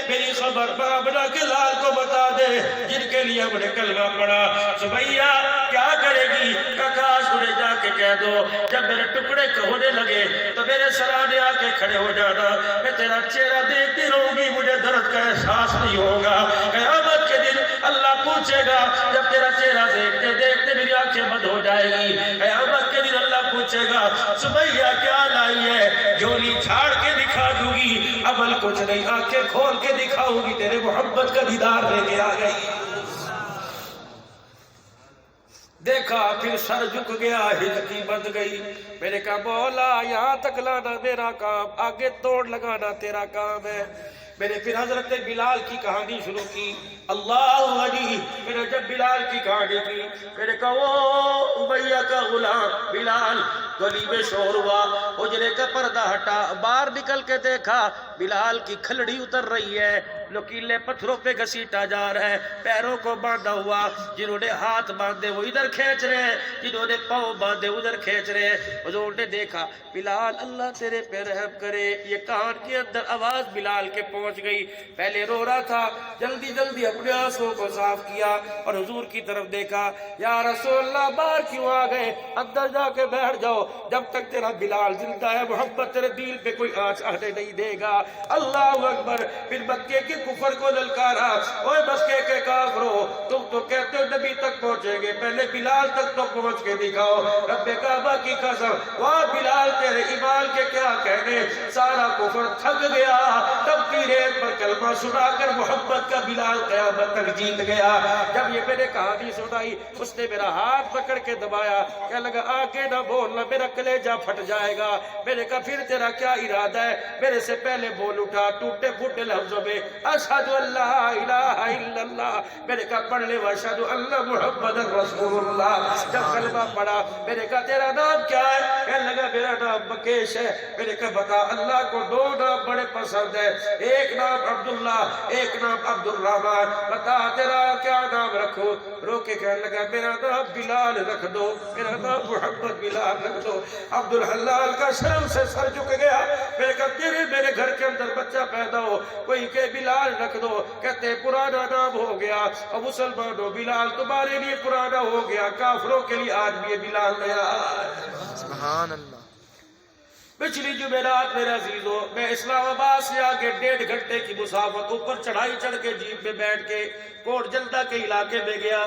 میری خبر بنا کے لال کو بتا دے جن کے لیے ہم نے کلمہ پڑھا. سمیہ کیا کرے گی؟ کاش انہیں جا کے کہہ دو جب میرے ٹکڑے ہونے لگے تو میرے سرانے آ کے کھڑے ہو جانا. میں تیرا چہرہ دیکھتی رہوں گی, مجھے درد کا احساس نہیں ہوگا. قیامت کے دن اللہ پوچھے گا جب تیرا چہرہ دیکھتے دیکھتے میری آنکھیں بند ہو جائے گی. قیامت کے دن اللہ پوچھے گا سمیہ کیا لائی ہے؟ جھولی جھاڑ کے دکھا دوں گی, عمل کچھ نہیں, آنکھیں کھول کے دکھاؤں گی تیرے محبت کا دیدار لے کے آ گئی. دیکھا پھر سر جھک گیا, ہچکی بند گئی. میں نے کہا مولا یہاں تک لانا میرا کام, آگے توڑ لگانا تیرا کام ہے. میں نے پھر حضرت بلال کی کہانی شروع کی. اللہ علی. میں نے جب بلال کی کہانی کی میں نے کہا وہ امیہ کا غلام بلال. گلی میں شور ہوا, حجرے کا پردہ ہٹا, باہر نکل کے دیکھا بلال کی کھلڑی اتر رہی ہے, لکیلے پتھروں پہ گھسیٹا جا رہا ہے, پیروں کو باندھا ہوا, جنہوں نے ہاتھ باندھے وہ ادھر کھینچ رہے ہیں, جنہوں نے پاؤں باندھے ادھر کھینچ رہے ہیں. حضور نے دیکھا بلال اللہ تیرے پہ رحم کرے. یہ کان کے اندر آواز بلال کے پہنچ گئی. پہلے رو رہا تھا, جلدی جلدی اپنے آنسوں کو صاف کیا اور حضور کی طرف دیکھا. یا رسول اللہ باہر کیوں آ گئے؟ اندر جا کے بیٹھ جاؤ, جب تک تیرا بلال زندہ ہے محبت تیرے دل پہ کوئی آنچ آنے نہیں دے گا. اللہ اکبر. پھر مکے کے کفر کو للکارا, اوے مکے کے کافرو تم تو کہتے ہو نبی تک پہنچیں گے, پہلے بلال تک تو پہنچ کے دکھاؤ. رب کعبہ کی قسم واہ بلال تیرے ایمان کے کیا کہنے, سارا کفر تھک گیا. تب کی ریت پر کلمہ سنا کر محبت کا بلال قیامت تک جیت گیا. جب یہ میں نے کہانی سنائی اس نے میرا ہاتھ پکڑ کے دبایا, کہنے لگا آگے نہ بولنا میرا کلیجہ پھٹ جائے گا. میں نے کہا پھر تیرا کیا ارادہ ہے؟ میرے سے پہلے بول اٹھا ٹوٹے پھوٹے لفظوں میں اشہد ان لا الہ الا اللہ. میں نے کہا پڑھ لے واشہد ان محمد رسول اللہ. جب کلمہ پڑھا میں نے کہا تیرا نام کیا ہے؟ کہنے لگا میرا نام مکیش ہے. میں نے کہا بتا اللہ کو دو نام بڑے پسند ہے, ایک نام عبداللہ ایک نام عبد الرحمن, بتا تیرا کیا نام رکھو؟ رو کے کہنے لگا میرا نام بلال رکھ دو, میرا نام محمد بلال رکھ دو. عبد الحلال کا شرم سے سر جھک گیا. میں نے کہا میرے گھر کے اندر بچہ پیدا ہو کوئی کہ بلال رکھ دو, کہتے پرانا نام ہو گیا. اور مسلمانوں بلال تمہارے لیے پرانا ہو گیا, کافروں کے لیے آج بھی بلال نیا. سبحان اللہ. پچھلی جمعرات میرے عزیزوں میں اسلام آباد سے آگے 1.5 گھنٹے کی مسافت اوپر چڑھائی چڑھ کے جیپ میں بیٹھ کے کوٹ جلدہ کے علاقے میں گیا.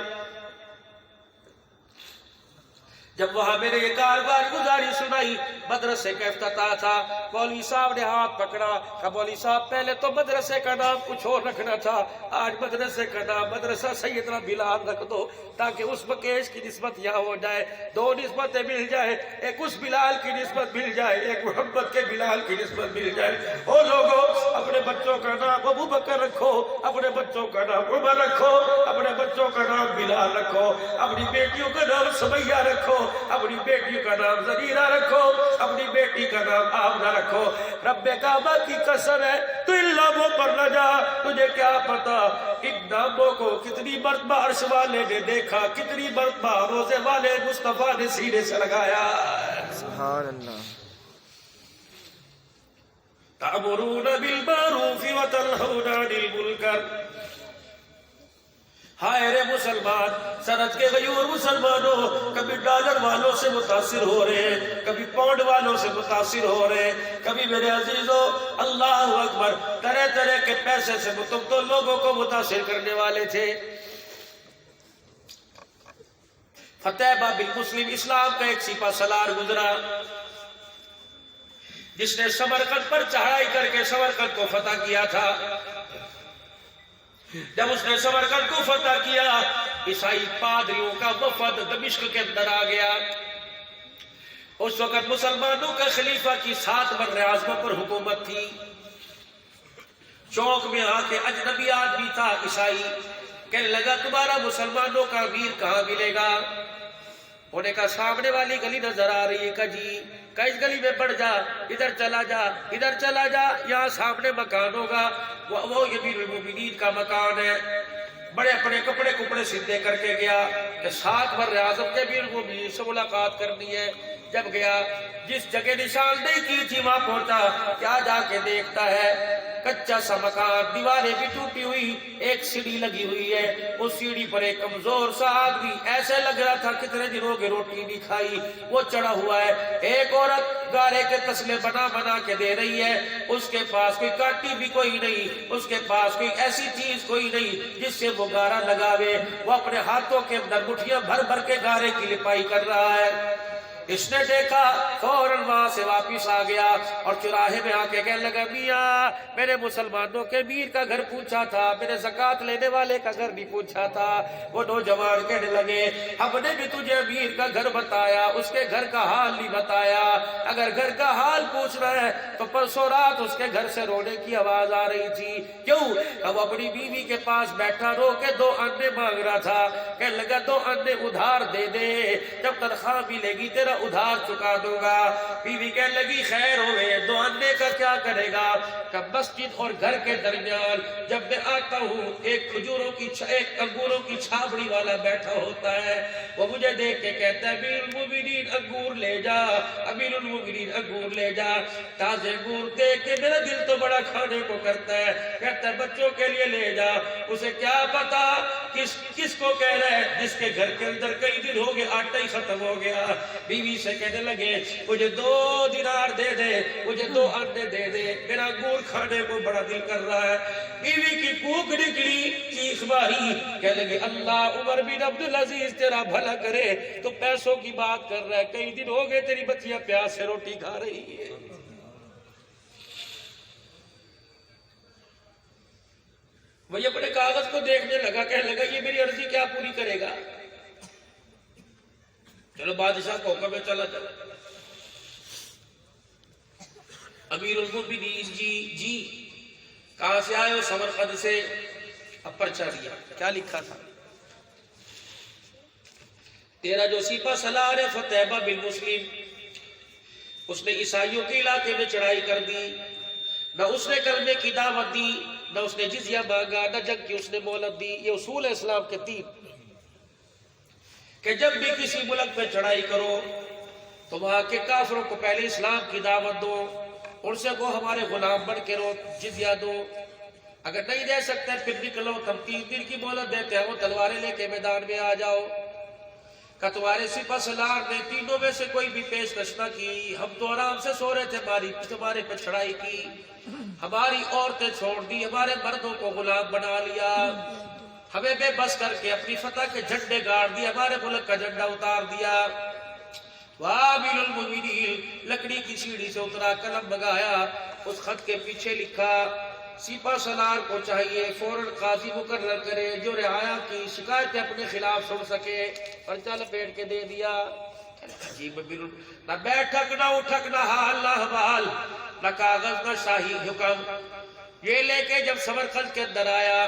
جب وہاں میں نے یہ کاروبار گزاری سنائی, مدرسے کا افتتاح تھا. مولوی صاحب نے ہاتھ پکڑا, کہا مولوی صاحب پہلے تو مدرسے کا نام کچھ اور رکھنا تھا, آج مدرسے کا نام مدرسہ سیدنا بلال رکھ دو تاکہ اس مکیش کی نسبت یہاں ہو جائے. 2 نسبتیں مل جائے, ایک اس بلال کی نسبت مل جائے, ایک محمد کے بلال کی نسبت مل جائے. او لوگوں اپنے بچوں کا نام ابو بکر رکھو, اپنے بچوں کا نام عمر رکھو, اپنے بچوں کا نام بلال رکھو, اپنی بیٹیوں کا نام سمیہ رکھو, اپنی بیٹی کا نام زنیرہ رکھو, اپنی بیٹی کا نام آمنہ رکھو. رب کعبہ کی قسم ہے تو ان ناموں پر نہ جا, تجھے کیا پتا ان ناموں کو کتنی مرتبہ عرش والے نے دیکھا, کتنی مرتبہ روزے والے مصطفیٰ نے سینے سے لگایا. سبحان اللہ. تأمرون بالمعروف وتنہون عن المنکر. ہائے رے مسلمان، سرحد کے غیور مسلمانوں، کبھی ڈالر والوں سے متاثر ہو رہے ہیں، کبھی پاؤنڈ والوں سے متاثر ہو رہے ہیں، کبھی میرے عزیزوں اللہ اکبر طرح طرح کے پیسے سے تم تو لوگوں کو متاثر کرنے والے تھے. فتح بن مسلم اسلام کا ایک سپہ سالار گزرا جس نے سمرقند پر چڑھائی کر کے سمرقند کو فتح کیا تھا. جب اس نے سمرقند کو فتح کیا، عیسائی پادریوں کا وفد دمشق کے اندر آ گیا. اس وقت مسلمانوں کا خلیفہ کی 7 بر اعظموں پر حکومت تھی. چوک میں آ کے اجنبی آدمی تھا عیسائی، کہنے لگا تمہارا مسلمانوں کا امیر کہاں ملے گا؟ انہوں نے کہا سامنے والی گلی نظر آ رہی ہے. کہا جی. کہا اس گلی میں بڑھ جا، ادھر چلا جا، ادھر چلا جا، یہاں سامنے مکان ہوگا، وہ امیر المومنین کا مکان ہے. بڑے اپنے کپڑے سیدھے کر کے گیا کہ 7 بر اعظم کے امیر المومنین سے ملاقات کرنی ہے. جب گیا، جس جگہ نشاندہی کی تھی وہاں پہنچا، کیا جا کے دیکھتا ہے کچا سا مکان، دیواریں بھی ٹوٹی ہوئی، ایک سیڑھی لگی ہوئی ہے. اس سیڑھی پر ایک کمزور سا آدمی، ایسے لگ رہا تھا کتنے دنوں کی روٹی نہیں کھائی، وہ چڑھا ہوا ہے. ایک عورت گارے کے تسلے بنا کے دے رہی ہے. اس کے پاس کوئی کاٹی بھی کوئی نہیں، اس کے پاس کوئی ایسی چیز کوئی نہیں جس سے وہ گارا لگاوے. وہ اپنے ہاتھوں کے اندر مٹھیاں بھر کے گارے کی لپائی کر رہا ہے. اس نے دیکھا، فوراً وہاں سے واپس آ گیا اور چراہے میں آ کے کہنے لگا میاں میں نے مسلمانوں کے امیر کا گھر پوچھا تھا، میں نے زکوٰۃ لینے والے کا گھر نہیں پوچھا تھا. وہ نوجوان کہنے لگے ہم نے بھی تجھے امیر کا گھر بتایا، اس کے گھر کا حال نہیں بتایا. اگر گھر کا حال پوچھنا ہے تو پرسوں رات اس کے گھر سے رونے کی آواز آ رہی تھی. کیوں؟ وہ اپنی بیوی کے پاس بیٹھا رو کے 2 انڈے مانگ رہا تھا. کہنے لگا 2 انڈے ادھار دے دے، جب تنخواہ ملے گی تیرا ادھار چکا دوں گا. بیوی کہنے لگی خیر ہوئے، 2 انڈے کا کیا کرے گا؟ کہ مسجد اور گھر کے درمیان جب میں آتا ہوں ایک انگوروں کی چھابڑی والا بیٹھا ہوتا ہے. وہ مجھے دیکھ کے کہتا ہے امیر المومنین انگور لے جا، امیر المومنین انگور لے جا. تازے انگور دیکھ کے میرا دل تو بڑا کھانے کو کرتا ہے. کہتا ہے بچوں کے لیے لے جا. اسے کیا پتا کس کو کہہ رہا ہے جس کے گھر کے اندر کئی دن ہو گئے آٹا ہی ختم ہو گیا. بیوی سے کہنے لگے مجھے 2 دینار دے دے، مجھے 2 انڈے دے دے، میرا انگور کھانے کو بڑا دل کر رہا ہے. بیوی کی کوک نکلی، چیخ ماری، کہنے لگے اللہ عمر بن عبدالعزیز تیرا بھلا کرے، تو پیسوں کی بات کر رہا ہے، کئی دن ہو گئے تیری بچیاں پیاس سے روٹی کھا رہی ہے. وہی اپنے کاغذ کو دیکھنے لگا، کہنے لگا یہ میری عرضی کیا پوری کرے گا؟ چلو بادشاہ کو حکم ہے چلا چلا. امیر المومنین جی کہاں سے آئے ہو؟ سمرقند سے. اب پرچہ دیا، کیا لکھا تھا؟ تیرا جو سپہ سالار ہے فتح بن مسلم، اس نے عیسائیوں کے علاقے میں چڑھائی کر دی. نہ اس نے کلمے کی دعوت دی، نہ اس نے جزیہ مانگا، نہ جنگ کی اس نے مہلت دی. یہ اصول ہے اسلام کے 3 کہ جب بھی کسی ملک پہ چڑھائی کرو تو وہاں کے کافروں کو پہلے اسلام کی دعوت دو، ان سے کو ہمارے غلام بن کے رو، جزیہ دو. اگر نہیں دے سکتے پھر نکلو، تم 3 دن کی مہلت دیتے ہیں، وہ تلواریں لے کے میدان میں آ جاؤ. کہ تمہارے سپہ سالار نے 3 میں سے کوئی بھی پیشکش نہ کی، ہم تو آرام سے سو رہے تھے، تمہارے پہ چڑھائی کی، ہماری عورتیں چھوڑ دی، ہمارے مردوں کو غلام بنا لیا، ہمیں بے بس کر کے اپنی فتح کے جھنڈے گاڑ دیے، ہمارے ملک کا جھنڈا اتار دیا. وامیر المومنین لکڑی کی سیڑھی سے اترا، قلم بگایا، اس خط کے پیچھے لکھا سپہ سالار کو چاہیے فوراً قاضی مقرر کرے جو رعایا کی شکایتیں اپنے خلاف سن سکے. پرچہ لپیٹ کے دے دیا. عجیب نہ بیٹھک نہ اٹھک نہ حال نہ حوال، نہ کاغذ نہ شاہی حکم. یہ لے کے جب سمرقند کے اندر آیا،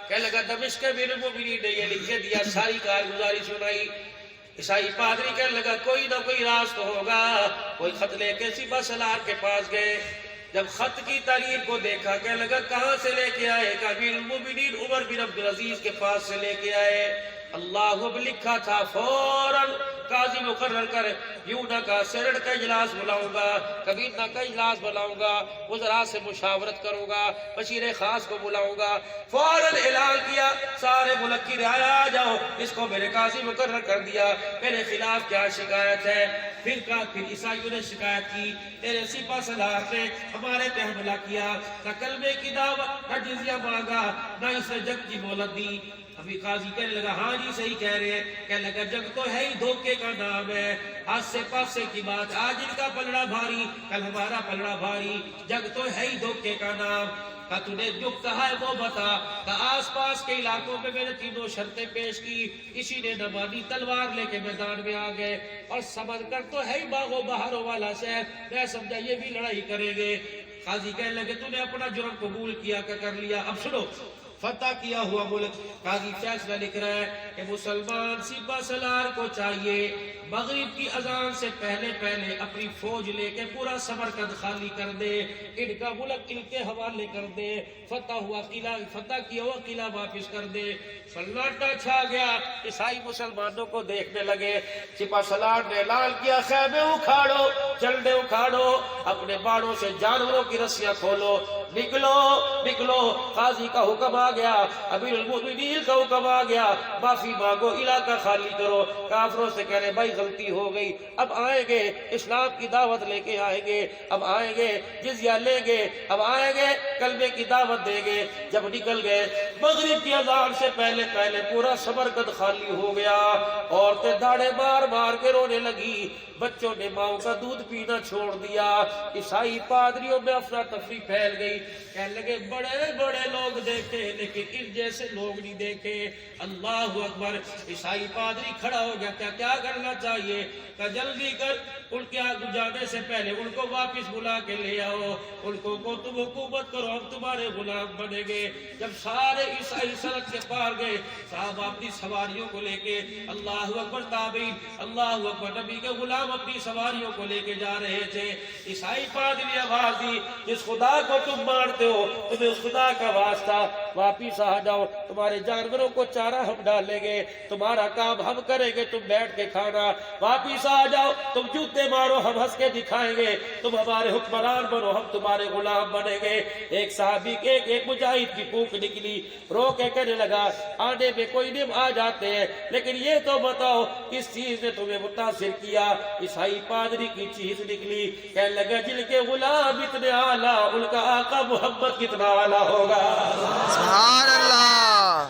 کہنے لگا دمشق کے امیر المومنین نے یہ لکھ کے دیا، ساری کارگزاری سنائی. عیسائی پادری کہنے لگا کوئی نہ کوئی راز تو ہوگا. کوئی خط لے کے سپہ سالار کے پاس گئے. جب خط کی تحریر کو دیکھا کہ لگا کہاں سے لے کے آئے، کہ امیر المومنین عمر بن عبدالعزیز کے پاس سے لے کے آئے۔ اللہ اب لکھا تھا، فوراً قاضی مقرر کر، یوں نہ کا سینٹ کا اجلاس بلاؤں گا، کبینہ کا اجلاس بلاؤں گا، وزراء سے مشاورت کروں گا، بشیر خاص کو بلاؤں گا۔ فوراً اعلان کیا، سارے ملک کی رعایا آ جاؤ، اس کو میرے قاضی مقرر کر دیا، میرے خلاف کیا شکایت ہے۔ پھر عیسائیوں نے شکایت کی، تیرے سپہ سالار نے ہمارے پہ حملہ کیا، نہ کلمے کی دعوت، نہ جزیہ مانگا، نہ اسے جنگ کی مہلت دی۔ ابھی قاضی کہنے لگا ہاں جی صحیح کہہ رہے ہیں، کہنے لگا جنگ تو ہے ہی دھوکے کا نام ہے، آسے پاسے کی بات، آج ان کا پلڑا بھاری کل ہمارا پلڑا بھاری، جنگ تو ہے ہی دھوکے کا نام۔ کہ تو نے جو کہا ہے وہ بتا، کہ آس پاس کے علاقوں میں میں نے تینوں شرطیں پیش کی، کسی نے نہ مانی، تلوار لے کے میدان میں آ گئے، اور سمجھ کر تو ہے ہی باغ و بہاروں والا شہر، میں سمجھا یہ بھی لڑائی کریں گے۔ قاضی کہنے لگے تو نے اپنا جرم قبول کیا کہ کر لیا، اب سنو فتح کیا ہوا ملک۔ قاضی فیصلہ لکھ رہا ہے کہ مسلمان سپہ سالار کو چاہیے مغرب کی اذان سے پہلے پہلے اپنی فوج لے کے پورا سمرقند خالی کر دے، ان کا ملک ان کے حوالے کر دے، فتح کیا ہوا قلعہ واپس کر دے۔ سناٹا چھا گیا، عیسائی مسلمانوں کو دیکھنے لگے۔ سپہ سالار نے اعلان کیا، خیمے اکھاڑو، جھنڈے اکھاڑو، اپنے باڑوں سے جانوروں کی رسیاں کھولو، نکلو نکلو۔ قاضی کا حکم آ گیا، امیر المومنین کا حکم آ گیا، معافی مانگو، علاقہ خالی کرو۔ کافروں سے کہہ رہے بھائی غلطی ہو گئی، اب آئیں گے اسلام کی دعوت لے کے آئیں گے، اب آئیں گے جزیہ لیں گے، اب آئیں گے کلمے کی دعوت دیں گے۔ جب نکل گئے مغرب کی اذان سے پہلے پہلے پورا سمرقند خالی ہو گیا۔ عورتیں داڑے مار مار کے رونے لگی، بچوں نے ماؤں کا دودھ پینا چھوڑ دیا۔ عیسائی پادریوں میں افراتفری پھیل گئی، کہنے لگے بڑے بڑے لوگ دیکھے لیکن ان جیسے لوگ نہیں دیکھے۔ اللہ اکبر۔ عیسائی پادری کھڑا ہو گیا، کیا کرنا چاہیے؟ کہ جلدی کر، ان کے آگے جانے سے پہلے ان کو واپس بلا کے لے آؤ، ان کو تم حکومت کرو، ہم تمہارے غلام بنیں گے۔ جب سارے عیسائی سڑک کے پار گئے، صاحب اپنی سواریوں کو لے کے، اللہ اکبر، تابعین اللہ اکبر، نبی کے غلام اپنی سواریوں کو لے کے جا رہے تھے۔ عیسائی پادری نے آواز دی، جس خدا کو تم مانتے ہو تمہیں اس خدا کا واسطہ، واپس آ جاؤ، تمہارے جانوروں کو چارہ ہم ڈالیں گے، تمہارا کام ہم کریں گے، تم بیٹھ کے کھانا، واپس آ جاؤ، تم جوتے مارو ہم ہنس کے دکھائیں گے، تم ہمارے حکمران بنو ہم تمہارے غلام بنیں گے۔ ایک صحابی کے ایک مجاہد کی پھونک نکلی، رو کے کہنے لگا آنے میں کوئی نہیں آ جاتے ہیں، لیکن یہ تو بتاؤ کس چیز نے تمہیں متاثر کیا؟ عیسائی پادری کی چیز نکلی، کہنے لگا جن کے غلام اتنے اعلیٰ ان کا آقا محمد کتنا اعلیٰ ہوگا۔ سبحان اللہ۔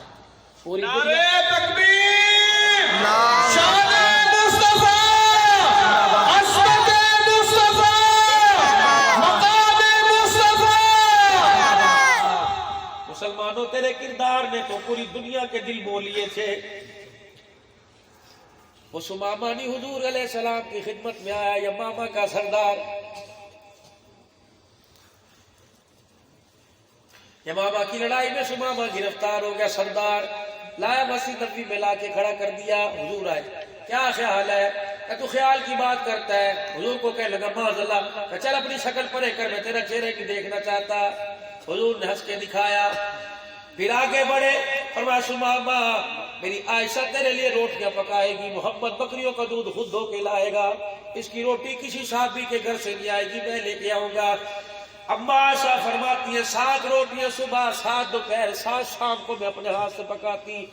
پوری نعرے تکبیر، اللہ شان مصطفیٰ، عصمت مصطفیٰ، مقام مصطفیٰ۔ مسلمانوں تیرے کردار نے تو پوری دنیا کے دل مول لیے تھے۔ وہ سمامہ نہیں حضور علیہ السلام کی خدمت میں آیا، یمامہ کا سردار، یمامہ کی لڑائی میں سمامہ گرفتار ہو گیا، سردار لایا، مسجد نبوی میں لا کے کھڑا کر دیا۔ حضور آئے، کیا خیال ہے؟ کہ تو خیال کی بات کرتا ہے۔ حضور کو کہنے لگا معاذ اللہ، کہ چل اپنی شکل پرے کر، میں تیرا چہرے کی دیکھنا چاہتا۔ حضور نے ہنس کے دکھایا، پھر آگے بڑھے، فرمایا سمامہ میری عائشہ تیرے لیے روٹیاں پکائے گی، محمد بکریوں کا دودھ خود دھو کے لائے گا، اس کی روٹی کسی صحابی کے گھر سے نہیں آئے گی، میں لے کے آؤں گا۔ اما عائشہ فرماتی ہے 7 روٹیاں صبح، 7 دوپہر، 7 شام کو میں اپنے ہاتھ سے پکاتی،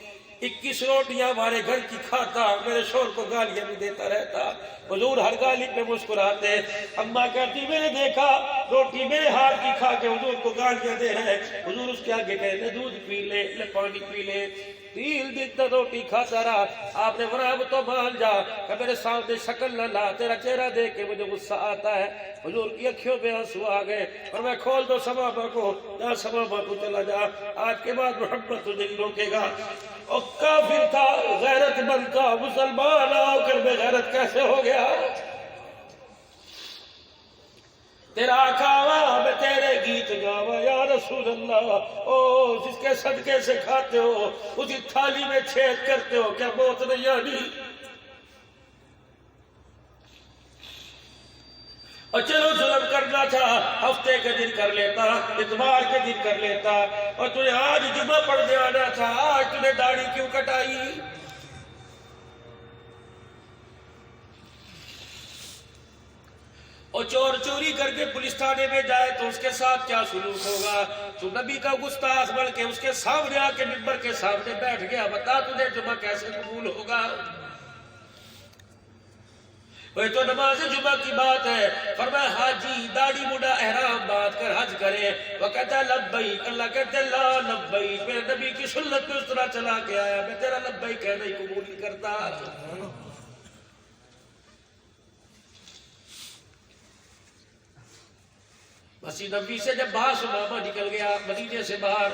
21 روٹیاں ہمارے گھر کی کھاتا، میرے شوہر کو گالیاں بھی دیتا رہتا۔ حضور ہر گالی پہ مسکراتے۔ اما کہتی میں نے دیکھا روٹی میرے ہاتھ کی کھا کے حضور کو گالیاں دے رہے ہیں۔ حضور اس کے آگے کہتے دودھ پی لے، پانی پی لے۔ 3 دن تک روٹی کھاتا رہا۔ آپ نے فرمایا تو مان جا کہ میرے سامنے شکل نہ لا، تیرا چہرہ دیکھ کے مجھے غصہ آتا ہے۔ حضور کی اکھیوں میں آنسو آ گئے اور میں کھول دو سمامہ کو، جا سمامہ کو چلا جا، آج کے بعد محمد تجھے نہیں روکے گا۔ اور کافر تھا، غیرت مند تھا، مسلمان آ کر بے غیرت کیسے ہو گیا؟ تیرا آقا میں تیرے گیت گاوا یا رسول اللہ، او جس کے صدقے سے کھاتے ہو، اسی تھالی میں چھید کرتے ہو، کیا موت نہیں آنی؟ اور چلو ظلم کرنا تھا ہفتے کے دن کر لیتا، اتوار کے دن کر لیتا، اور تجھے آج جمعہ پڑھنے آنا تھا، آج تجھے داڑھی کیوں کٹائی؟ اور چور چوری کر کے پولیس تھانے میں جائے تو اس کے ساتھ کیا سلوک ہوگا؟ تو نبی کا گستاخ بن کے اس کے سامنے آ کے ممبر کے سامنے بیٹھ گیا، بتا تجھے جمعہ کیسے قبول ہوگا؟ وہ تو نماز جمعہ کی بات ہے، فرمایا حاجی داڑھی مڈا احرام باندھ کر حج کرے، وہ کہتا ہے لبیک، اللہ کہتے ہیں لا لبیک، میرے نبی کی سنت میں اس طرح چلا کے آیا، میں تیرا لبیک کہنا ہی قبول نہیں کرتا۔ مسجد نبی سے جب باہر سمامہ نکل گیا، مدینے سے باہر،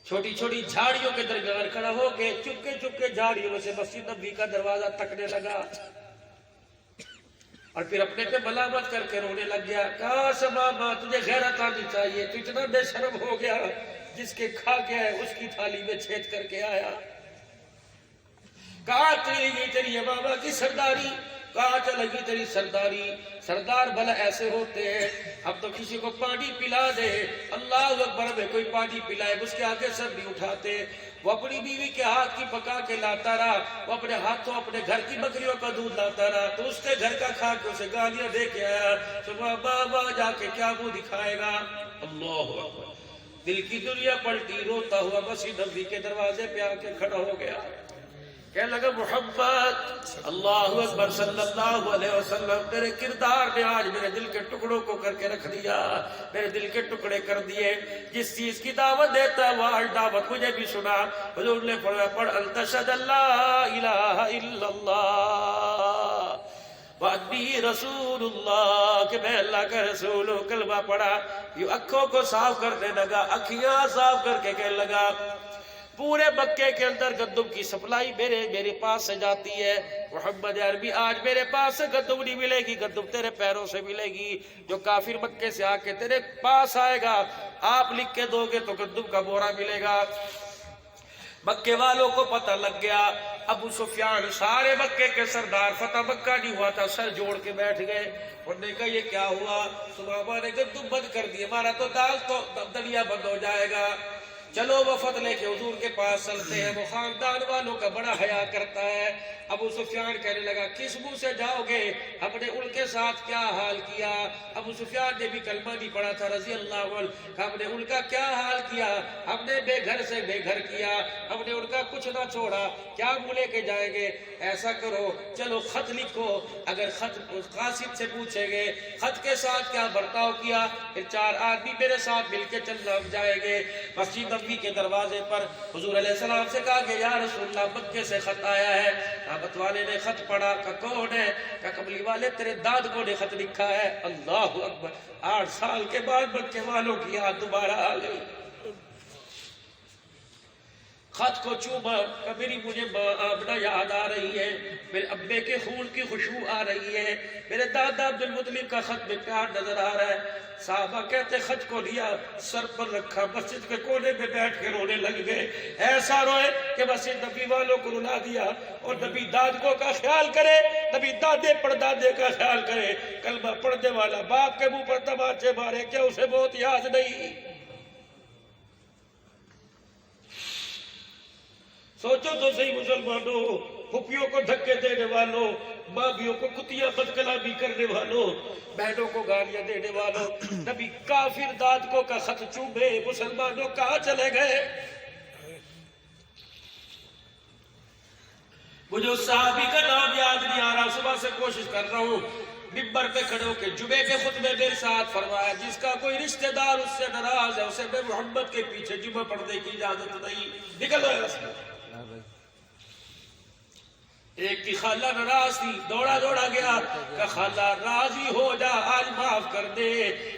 چھوٹی چھوٹی جھاڑیوں کے درمیان کھڑا ہو کے چپکے جھاڑیوں میں سے مسجد نبی کا دروازہ تکنے لگا، اور پھر اپنے پہ ملامت کر کے رونے لگ گیا۔ کہا سمامہ تجھے غیرت آنی چاہیے، تو اتنا بے شرم ہو گیا، جس کے کھا کے ہے اس کی تھالی میں چھید کر کے آیا۔ کہاں چلی گئی تیری امامہ کی سرداری؟ کہاں چلے گی تیری سرداری؟ سردار بھلا ایسے ہوتے ہیں، اب تو کسی کو پانی پلا دے، اللہ اکبر میں کوئی پانی پلائے اس کے آگے سر نہیں اٹھاتے۔ وہ اپنی بیوی کے ہاتھ کی پکا کے لاتا رہا، وہ اپنے ہاتھوں اپنے گھر کی بکریوں کا دودھ لاتا رہا، تو اس کے گھر کا کھا کے اسے گالیاں دے کے آیا، صبح بابا جا کے کیا منہ دکھائے گا؟ اللہ اکبر، دل کی دنیا پلٹی، روتا ہوا مسجد نبی کے دروازے پہ آ کے کھڑا ہو گیا، کہنے لگا محمد اللہ اکبر صلی اللہ علیہ وسلم، تیرے کردار نے آج میرے دل کے ٹکڑوں کو کر کے رکھ دیا، میرے دل کے ٹکڑے کر دیے۔ جس چیز کی دعوت دیتا ہے وہ آج دعوت مجھے بھی سنا۔ حضور نے فرمایا پڑھ انتشہد لا الہ الا اللہ وانی رسول اللہ، کہ میں اللہ کا رسول ہوں، کلمہ پڑھا، یہ اکھوں کو صاف کرنے لگا، اکھیاں صاف کر کے کہنے لگا پورے مکے کے اندر گندم کی سپلائی میرے پاس سے جاتی ہے، محمد عربی آج میرے پاس سے گندم نہیں ملے گی، گندم تیرے پیروں سے ملے گی۔ جو کافر مکے سے آ کے تیرے پاس آئے گا، آپ لکھ کے دو گے تو گندم کا بورا ملے گا۔ مکے والوں کو پتہ لگ گیا، ابو سفیان سارے مکے کے سردار، فتح مکہ نہیں ہوا تھا، سر جوڑ کے بیٹھ گئے، انہوں نے کہا یہ کیا ہوا؟ سمامہ نے گندم بند کر دی، ہمارا تو دال تو دلیا بند ہو جائے گا، چلو وفد لے کے حضور کے پاس چلتے ہیں۔ وہ خاندان والوں کا بڑا حیا کرتا ہے۔ ابو سفیان کہنے لگا کس منہ سے جاؤ گے؟ ہم نے ان کے ساتھ کیا حال کیا؟ ابو سفیان نے بھی کلمہ نہیں پڑھا تھا رضی اللہ عنہ، ہم نے ان کا کیا حال کیا؟ ہم نے بے گھر سے بے گھر کیا، ہم نے ان کا کچھ نہ چھوڑا، کیا منہ لے کے جائیں گے؟ ایسا کرو چلو خط لکھو، اگر خط قاصد سے پوچھیں گے خط کے ساتھ کیا برتاؤ کیا، پھر 4 آدمی میرے ساتھ مل کے چل جائیں گے۔ مسجد نبوی کے دروازے پر حضور علیہ السلام سے کہا کہ یا رسول اللہ مکے سے خط آیا ہے۔ کعبۃ والے نے خط پڑھا، کہ کون ہے؟ کہ کملی والے تیرے دادگو نے خط لکھا ہے۔ اللہ اکبر، 8 سال کے بعد مکے والوں کی یاد دوبارہ آ گئی۔ خط کو چوما کہ میری مجھے ماں آمنہ یاد آ رہی ہے، میرے ابے کے خون کی خوشبو آ رہی ہے، میرے دادا عبد المطلب کا خط میں پیار نظر آ رہا ہے۔ صحابہ کہتے خط کو لیا، سر پر رکھا، مسجد کے کونے میں بیٹھ کے رونے لگ گئے، ایسا روئے کہ مسجد نبی والوں کو رلا دیا۔ اور نبی دادگو کا خیال کرے، نبی دادے پردادے کا خیال کرے، کلمہ پڑھنے والا باپ کے منہ پر تماچے مارے، کیا اسے بہت یاد نہیں؟ سوچو تو صحیح مسلمانوں، پھپھیوں کو دھکے دینے والوں، مامیوں کو کتیاں بدکلامی کرنے والوں، بہنوں کو گالیاں دینے والوں، نبی کافر دادگو کا خط چومے، مسلمانوں کہاں چلے گئے؟ مجھے اس صحابی کا نام یاد نہیں آ رہا، صبح سے کوشش کر رہا ہوں، ممبر پہ کھڑے ہو کے جمعے کے خطبے میرے ساتھ فرمایا جس کا کوئی رشتہ دار اس سے ناراض ہے اسے میں محمد کے پیچھے جمعہ پڑھنے کی اجازت نہیں، نکل رہے رسول۔ ایک کی خالہ ناراض تھی، دوڑا گیا کہ خالہ راضی ہو جا، آج معاف کر دے۔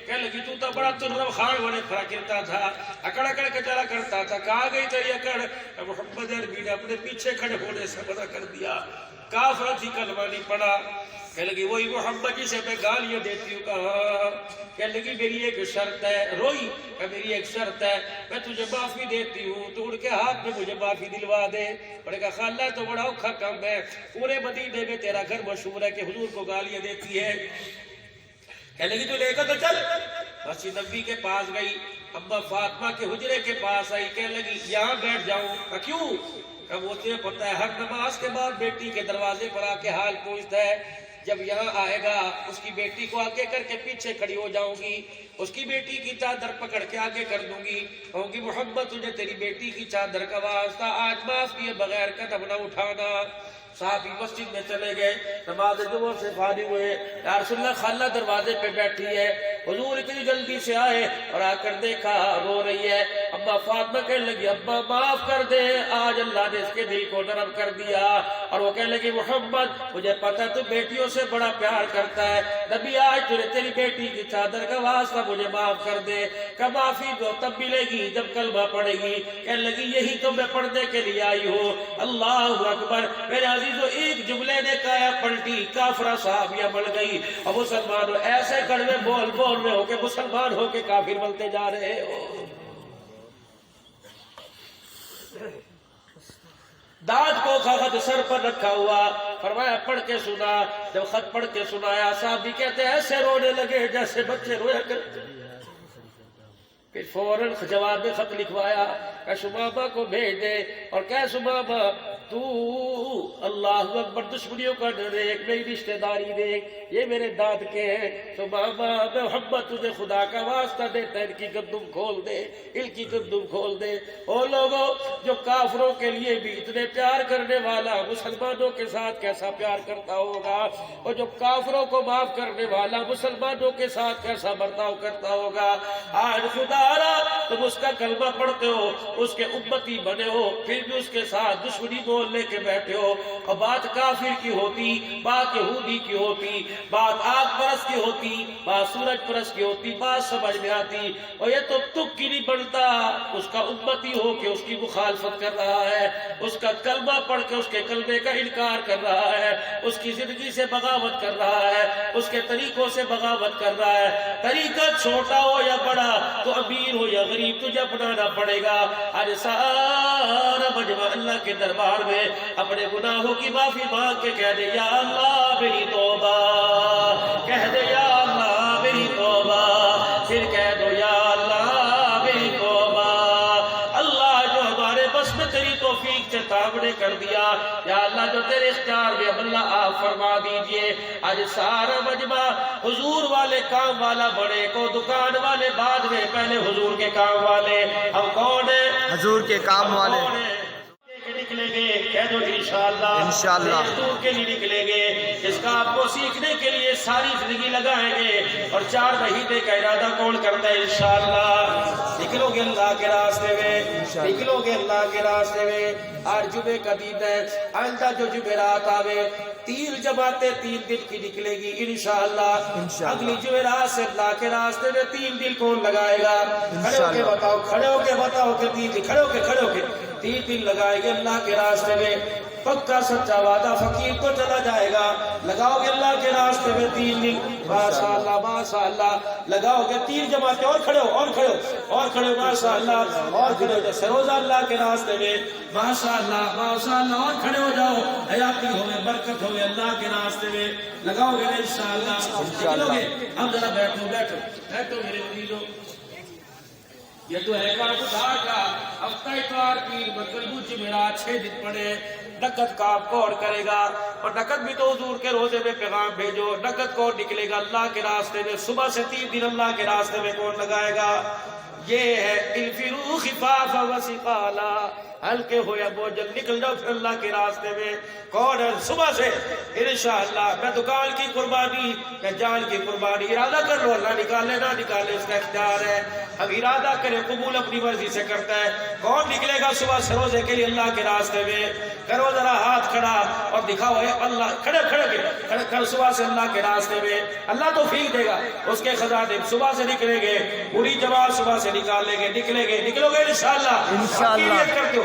کہنے لگی تو بڑا ترم خان بنے کھڑا کرتا تھا، اکڑ کے چلا کرتا تھا، کہاں گئی تیری اکڑ؟ محمد عربی نے اپنے پیچھے کھڑے ہونے سے منع کر دیا، کافر تھی، کلمہ نہیں پڑھا۔ کہنے لگی وہی محمد جسے میں گالیاں دیتی ہوں. کہا کہنے لگی میری ایک شرط ہے. روئی کہ میری ایک شرط ہے, میں تجھے معافی دیتی ہوں, تو اڑ کے ہاتھ میں مجھے معافی دلوا دے. میں نے کہا خالہ تو بڑا اوکھا کام ہے, پورے مدینے میں تیرا گھر مشہور ہے کہ حضور کو گالیاں دیتی ہے. کہنے لگی تو لے کر تو چل. مسجد نبی کے پاس گئی, ابا فاطمہ کے حجرے کے پاس آئی, کہنے لگی یہاں بیٹھ جاؤں. کہا کیوں؟ کہ وہ تجھے پتہ ہے ہر نماز کے بعد بیٹی کے دروازے پر آ کے حال پوچھتا ہے. جب یہاں آئے گا اس کی بیٹی کو آگے کر کے پیچھے کھڑی ہو جاؤں گی, اس کی بیٹی کی چادر پکڑ کے آگے کر دوں گی, کہوں گی محمد تجھے تیری بیٹی کی چادر کا واسطہ آج معاف کیے بغیر قدم نہ اٹھانا. صحابی مسجد میں چلے گئے, نماز جمعہ سے فارغ ہوئے. یا رسول اللہ خالہ دروازے پہ بیٹھی ہے. حضور اتنی جلدی سے آئے اور آ کر دیکھا رو رہی ہے. ابا فاطمہ کہنے لگی ابا معاف کر دے, آج اللہ نے اس کے دل کو نرم کر دیا. اور وہ کہنے لگی محمد مجھے پتا تو بیٹیوں سے بڑا پیار کرتا ہے, نبی آج تجھے تیری بیٹی کی چادر کا واسطہ مجھے معاف کر دے. کہ معافی دو تب ملے گی جب کلمہ پڑھے گی. کہنے لگی یہی تو میں پڑھنے کے لیے آئی ہوں. اللہ اکبر. میرے عزیزو ایک جملے نے کایا پلٹی, کافرہ صحابیہ بڑھ گئی. اور مسلمانوں ایسے کڑوے بول بول رہے ہو کہ مسلمان ہو کے کافر بنتے جا رہے ہو. دانت کو خط سر پر رکھا ہوا, فرمایا پڑھ کے سنا. جب خط پڑھ کے سنایا صحابی کہتے ہیں ایسے رونے لگے جیسے بچے رویا کرتے. پھر فوراً جواب میں خط لکھوایا کہ سمامہ کو بھیج دے اور کہ سمامہ تو اللہ اکبر دشمنیوں کا دیکھ, میری رشتہ داری دیکھ, یہ میرے داد کے ہیں. سمامہ محمد تجھے خدا کا واسطہ دیتا ہے, ان کی گندم کھول دے, ان کی گندم کھول دے. او لوگوں جو کافروں کے لیے بھی اتنے پیار کرنے والا مسلمانوں کے ساتھ کیسا پیار کرتا ہوگا, اور جو کافروں کو معاف کرنے والا مسلمانوں کے ساتھ کیسا برتاؤ کرتا ہوگا. آج خدا تم اس کا کلمہ پڑھتے ہو, اس کے امتی بنے ہو, پھر بھی اس کے ساتھ دشمنی بول لے کے بیٹھے ہو. اور بات کافر کی ہوتی, بات یہودی کی ہوتی, بات آگ پرست کی ہوتی, بات سورج پرست کی ہوتی, بات سمجھ میں آتی. اور یہ تو تک کی نہیں بنتا, اس کا امتی ہو کے اس کی مخالفت کر رہا ہے, اس کا کلمہ پڑھ کے اس کے کلمے کا انکار کر رہا ہے, اس کی زندگی سے بغاوت کر رہا ہے, اس کے طریقوں سے بغاوت کر رہا ہے. طریقہ چھوٹا ہو یا بڑا, تو امیر ہو یا غریب, تجھے اپنانا پڑے گا. آج سارا مجمع اللہ کے دربار میں اپنے گناہوں کی معافی مانگ کے کہہ دے یا اللہ میری توبہ, کہہ دے یا اللہ میری توبہ, پھر کہہ دو یا اللہ میری توبہ. اللہ جو ہمارے بس میں تیری توفیق سے تابڑے کر دیا, یا اللہ جو تیرے اختیار میں اللہ آپ فرما دیجئے. آج سارا مجمع حضور والے کام والا بڑے کو, دکان والے بعد میں, پہلے حضور کے کام والے. ہم کون ہیں؟ حضور کے کام والے. نکلیں گے, کہہ دو انشاءاللہ, انشاءاللہ حضور کے لیے نکلیں گے. اس کا آپ کو سیکھنے کے لیے ساری زندگی لگائیں گے. اور 4 مہینے کا ارادہ کون کرتا ہے؟ انشاءاللہ نکلو گے اللہ کے راستے میں, نکلو گے اللہ کے راستے میں. آج جمعے کا دن ہے, آئندہ جو جمعرات آوے 3 جماعتیں 3 دن کی نکلے گی انشاءاللہ. اگلی جمعرات سے اللہ کے راستے میں 3 دن کون لگائے گا؟ کھڑے ہو کے بتاؤ, کھڑے ہو کے بتاؤ کہ 3 دن, کھڑے ہو کے 3 دن لگائے گے اللہ کے راستے میں. پکا سچا وعدہ فقیر کو چلا جائے گا. لگاؤ گے اللہ کے راستے میں 3 دن, ماشاءاللہ ماشاءاللہ. لگاؤ گے 3 جماعتیں, اور کھڑے ہو, اور کھڑے ہو, اور کھڑے ہو, ماشاءاللہ, اور کھڑے ہو جیسے روزہ اللہ کے راستے میں, ماشاءاللہ ماشاءاللہ, اور کھڑے ہو جاؤ. حیاتی ہوئے, برکت ہوئے اللہ کے راستے میں. لگاؤ گے انشاءاللہ, نکلو گے. اب ذرا بیٹھو بیٹھو بیٹھو میرے عزیزو. یہ تو ہے کام خدا کا. ہفتہ اتوار پیر مطلب جمعرات 6 دن پڑے. نقد کام کون کرے گا؟ اور نقد بھی تو حضور کے روزے میں پیغام بھیجو. نقد کون نکلے گا اللہ کے راستے میں؟ صبح سے 3 دن اللہ کے راستے میں کون لگائے گا؟ یہ ہے انفروا خفافا وثقالا, ہلکے ہو یا بوجھل نکل جاؤ پھر اللہ کے راستے میں. کون ہے صبح سے انشاءاللہ؟ میں دکان کی قربانی, میں جان کی قربانی. ارادہ کر لو, اللہ نکالے نہ نکالے اس کا اختیار ہے. اب ارادہ کرے, قبول اپنی مرضی سے کرتا ہے. کون نکلے گا صبح سے روزے کے لیے اللہ کے راستے میں؟ کرو ذرا ہاتھ کھڑا اور دکھاؤ ہے اللہ, کھڑے کھڑے صبح سے اللہ کے راستے میں. اللہ تو توفیق دے گا, اس کے خزانے صبح سے نکلیں گے. پوری جماعت صبح سے نکالیں گے, نکلیں گے, نکلو گے انشاءاللہ. کرتے ہو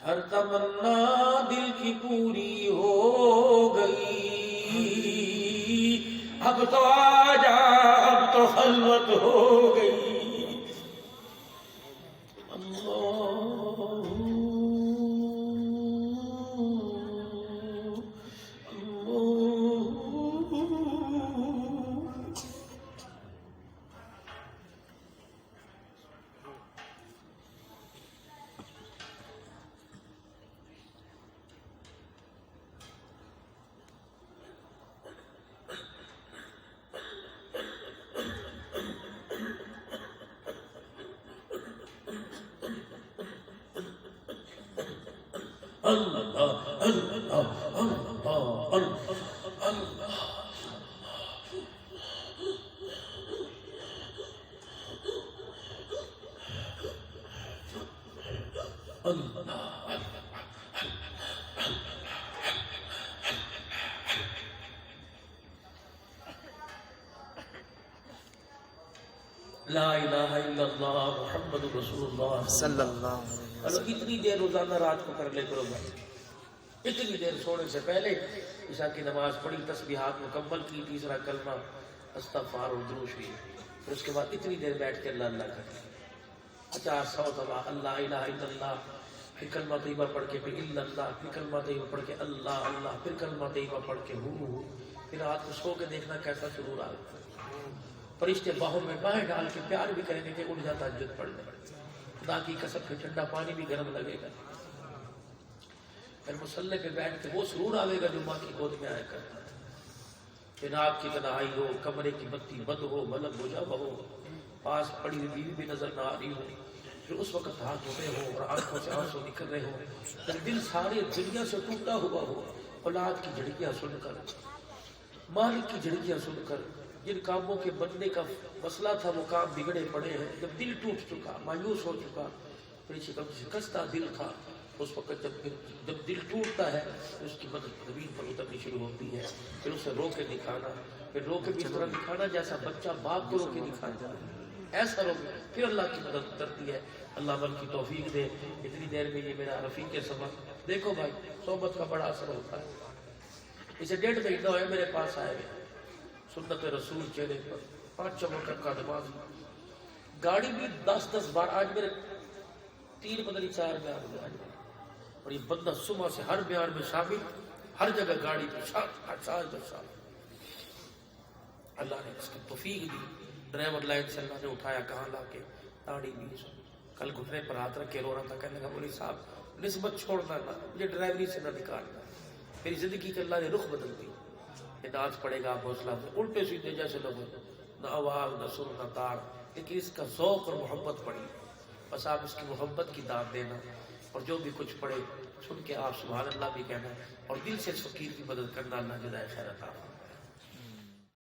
ہر تمنا دل کی پوری ہو گئی، اب تو آجا اب تو خلوت ہو گئی۔ لا الہ الا اللہ محمد رسول اللہ صلی اللہ علیہ اور اتنی دیر روزانہ رات کو کر لے کرو بھائی، اتنی دیر سونے سے پہلے عشاء کی نماز پڑھی، تسبیحات مکمل کی، تیسرا کلمہ استغفار اور درود شریف، پھر اس کے بعد اتنی دیر بیٹھ کے اللہ اللہ کریں 50 100 دفعہ اللہ الہ الا اللہ، پھر کلمہ طیبہ پڑھ کے پھر الا اللہ، پھر کلمہ طیبہ پڑھ کے اللہ اللہ، پھر کلمہ طیبہ پڑھ کے ہو، پھر رات کو سو کے دیکھنا کیسا سرور آ گیا، فرشتے باہوں میں باہیں ڈال کے پیار بھی کریں گے کہ اٹھ جاتا تہجد پڑھنے، خدا کی قسم پھر ٹھنڈا پانی بھی گرم لگے گا، پھر مصلی پہ بیٹھ کے وہ سرور آئے گا جو ماں کی گود میں آیا کرتا تھا، پھر آپ کی تنہائی ہو، کمرے کی بتی بند ہو، ملک ہو جا ہو، پاس پڑی ہوئی بیوی بھی نظر نہ آ رہی ہو، پھر اس وقت ہاتھ دھوتے ہو اور آنکھوں سے آنسو نکل رہے ہو، پھر دل سارے دنیا سے ٹوٹا ہوا ہو، اولاد کی جھڑکیاں سن کر، مالک کی جھڑکیاں سن کر، جن کاموں کے بننے کا مسئلہ تھا وہ کام بگڑے پڑے ہیں، جب دل ٹوٹ چکا، مایوس ہو چکا، پھر شکستہ دل تھا، اس وقت جب دل ٹوٹتا ہے تو اس کی مدد زمین پر اترنی شروع ہوتی ہے، پھر اسے رو کے دکھانا، پھر رو کے بھی اس طرح دکھانا جیسا بچہ باپ کو رو کے دکھاتا ہے، ایسا رو، پھر اللہ کی مدد اترتی ہے۔ اللہ من کی توفیق دے۔ اتنی دیر میں یہ میرا رفیق سبق، دیکھو بھائی صحبت کا بڑا اثر ہوتا ہے۔ اسے 1.5 مہینہ ہوئے میرے پاس آئے ہوئے، سنت رسول چہرے پر، 5 وقت کا نماز، گاڑی بھی 10 بار، آج میرے 3 بدلی 4 بیان ہوئے، اور یہ بندہ صبح سے ہر بیان میں شامل، ہر جگہ گاڑی پہ شاہ اللہ نے اس کی توفیق دی، ڈرائیور لائن سے اللہ نے اٹھایا، کہاں لا کے داڑھی بھی، کل گھٹنے پر ہاتھ رکھ کے رو رہا تھا، کہنے لگا مولوی صاحب نسبت چھوڑنا نہ، مجھے ڈرائیوری سے نہ نکالنا، میری زندگی کے اللہ نے رخ بدل دی، ناز پڑے گا حوصلہ، الٹے سیدھے جیسے لوگ، نہ آواز نہ سر نہ تار، لیکن اس کا ذوق اور محبت پڑی، بس آپ اس کی محبت کی داد دینا، اور جو بھی کچھ پڑے سن کے آپ سبحان اللہ بھی کہنا، اور دل سے اس فقیر کی مدد کرنا، اللہ جزائے خیر عطا فرمائے۔